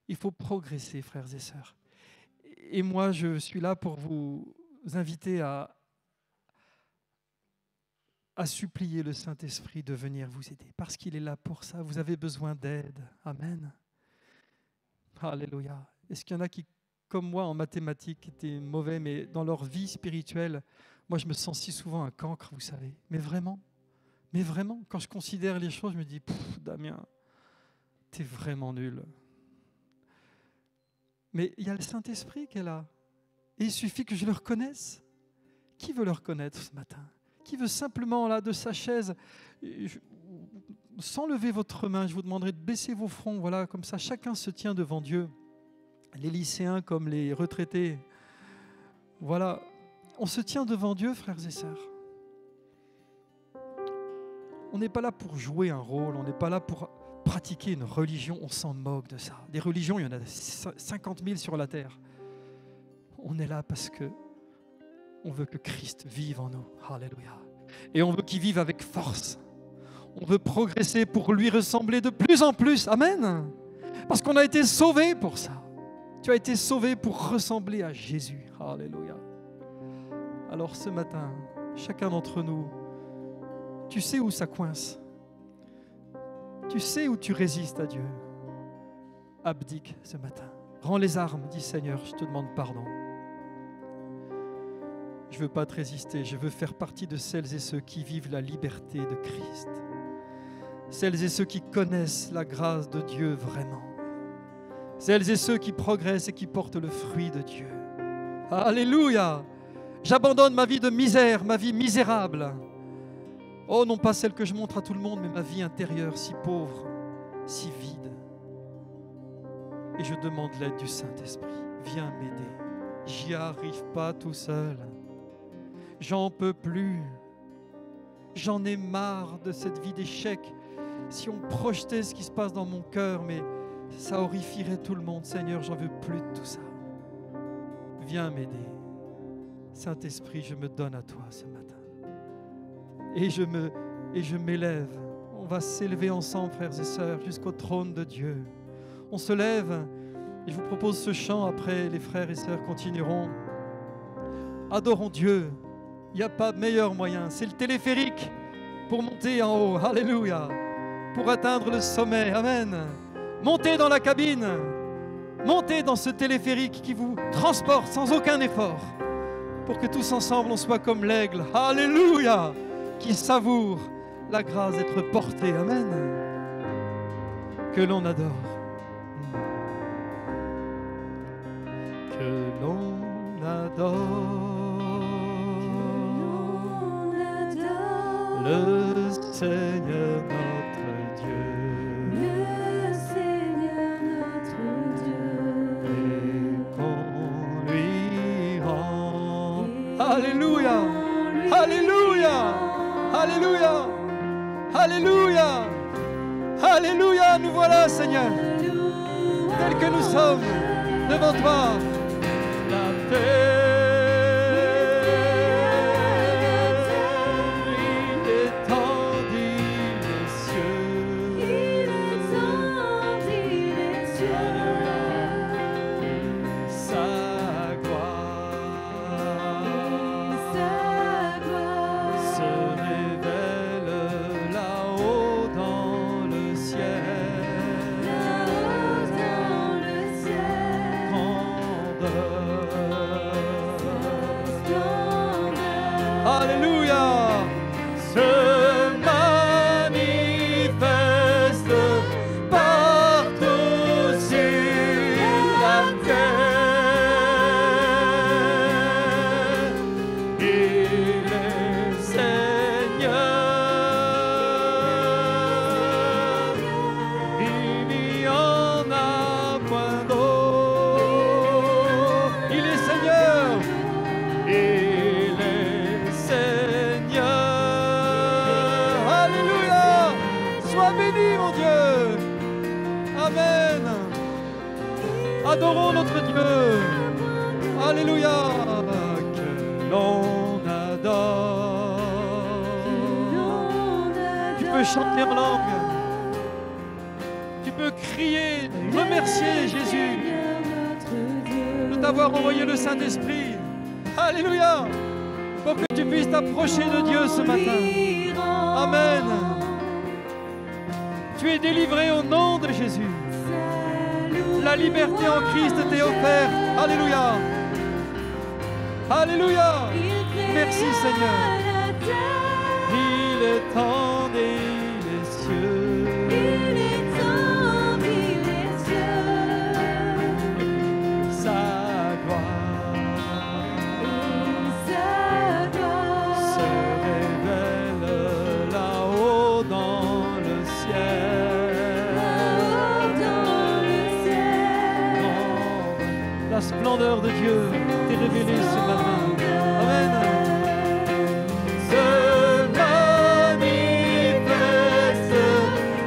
Il faut progresser, frères et sœurs. Et moi, je suis là pour vous inviter à supplier le Saint-Esprit de venir vous aider. Parce qu'il est là pour ça. Vous avez besoin d'aide. Amen. Alléluia. Est-ce qu'il y en a qui, comme moi, en mathématiques, étaient mauvais, mais dans leur vie spirituelle, moi, je me sens si souvent un cancre, vous savez. Mais vraiment, quand je considère les choses, je me dis, Damien, t'es vraiment nul. Mais il y a le Saint-Esprit qui est là. Et il suffit que je le reconnaisse. Qui veut le reconnaître ce matin? Qui veut simplement, là, de sa chaise, sans lever votre main, je vous demanderai de baisser vos fronts, voilà, comme ça, chacun se tient devant Dieu. Les lycéens comme les retraités. Voilà, on se tient devant Dieu, frères et sœurs. On n'est pas là pour jouer un rôle, on n'est pas là pour pratiquer une religion, on s'en moque de ça. Des religions, il y en a 50 000 sur la terre. On est là parce que on veut que Christ vive en nous. Alléluia. Et on veut qu'il vive avec force. On veut progresser pour lui ressembler de plus en plus. Amen. Parce qu'on a été sauvés pour ça. Tu as été sauvé pour ressembler à Jésus. Alléluia. Alors ce matin, chacun d'entre nous, tu sais où ça coince. Tu sais où tu résistes à Dieu. Abdique ce matin. Rends les armes, dis Seigneur, je te demande pardon. Je ne veux pas te résister, je veux faire partie de celles et ceux qui vivent la liberté de Christ. Celles et ceux qui connaissent la grâce de Dieu vraiment. Celles et ceux qui progressent et qui portent le fruit de Dieu. Alléluia! J'abandonne ma vie de misère, ma vie misérable. Oh, non pas celle que je montre à tout le monde, mais ma vie intérieure si pauvre, si vide. Et je demande l'aide du Saint-Esprit. Viens m'aider. J'y arrive pas tout seul. J'en peux plus. J'en ai marre de cette vie d'échec. Si on projetait ce qui se passe dans mon cœur, mais ça horrifierait tout le monde. Seigneur, j'en veux plus de tout ça. Viens m'aider. Saint-Esprit, je me donne à toi ce matin. Et je m'élève. On va s'élever ensemble, frères et sœurs, jusqu'au trône de Dieu. On se lève et je vous propose ce chant. Après, les frères et sœurs continueront. Adorons Dieu. Il n'y a pas meilleur moyen. C'est le téléphérique pour monter en haut. Alléluia. Pour atteindre le sommet. Amen. Montez dans la cabine. Montez dans ce téléphérique qui vous transporte sans aucun effort. Pour que tous ensemble, on soit comme l'aigle. Alléluia. Qui savoure la grâce d'être porté. Amen. Que l'on adore. Que l'on adore. Le Seigneur notre Dieu. Le Seigneur notre Dieu. Et qu'on lui rend. Alléluia. Alléluia. Alléluia. Alléluia. Alléluia. Nous voilà, Seigneur, tels que nous sommes devant toi. La terre. Adorons notre Dieu. Alléluia. Que l'on adore. Tu peux chanter en langue. Tu peux crier, remercier Jésus de t'avoir envoyé le Saint-Esprit. Alléluia. Pour que tu puisses t'approcher de Dieu ce matin. Amen. Tu es délivré au nom de Jésus. La liberté en Christ t'est offerte. Alléluia. Alléluia. Merci Seigneur. Il est temps des cieux. Il est temps des cieux. Sa gloire se révèle là-haut dans le ciel. La splendeur de Dieu t'est révélée ce matin. Amen. Se manifeste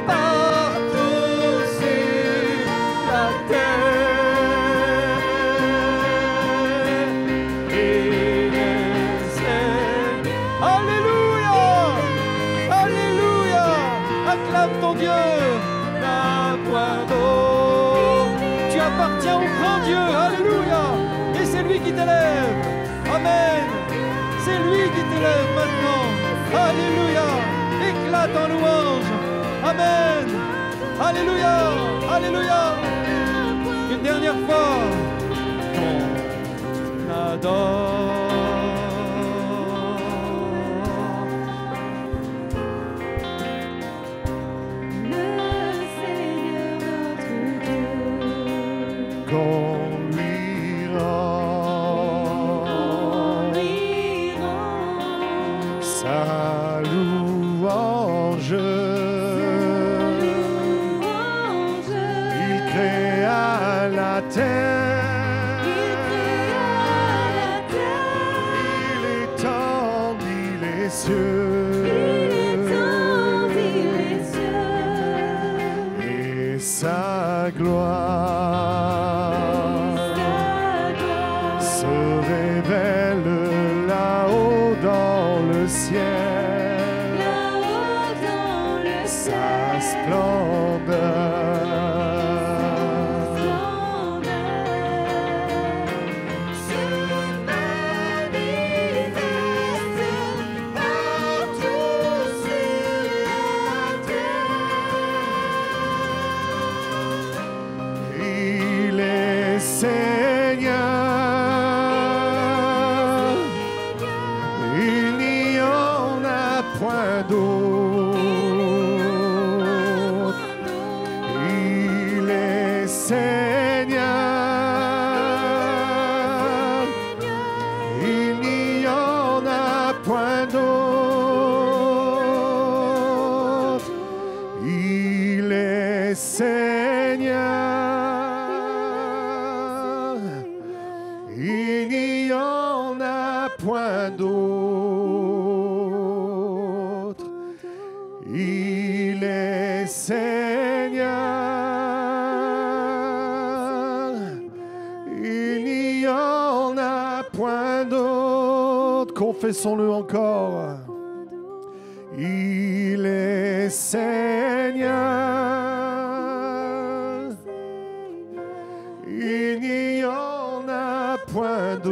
partout sur la terre. Il est Seigneur. Alléluia. Alléluia. Acclame ton Dieu. La point d'eau. Tu appartiens au grand Dieu. Alléluia. Et c'est lui qui t'élève. Amen. C'est lui qui t'élève maintenant. Alléluia. Éclate en louange. Amen. Alléluia. Alléluia. Une dernière fois. On adore. Le Seigneur notre Dieu. Qu'on lui rend sa louange. Il créa la terre. Il étendit les cieux. Et sa gloire se révèle ciel, là-haut dans le sa ciel, splendeur. se manifeste partout sur la terre. Il est Seigneur, il n'y en a point d'autre. Il est Seigneur, il n'y en a point d'autre. Il est Seigneur, il n'y en a point d'autre. Il est Seigneur, il n'y en a point d'autre. Confessons-le encore. Il est Seigneur, il n'y en a point d'autre.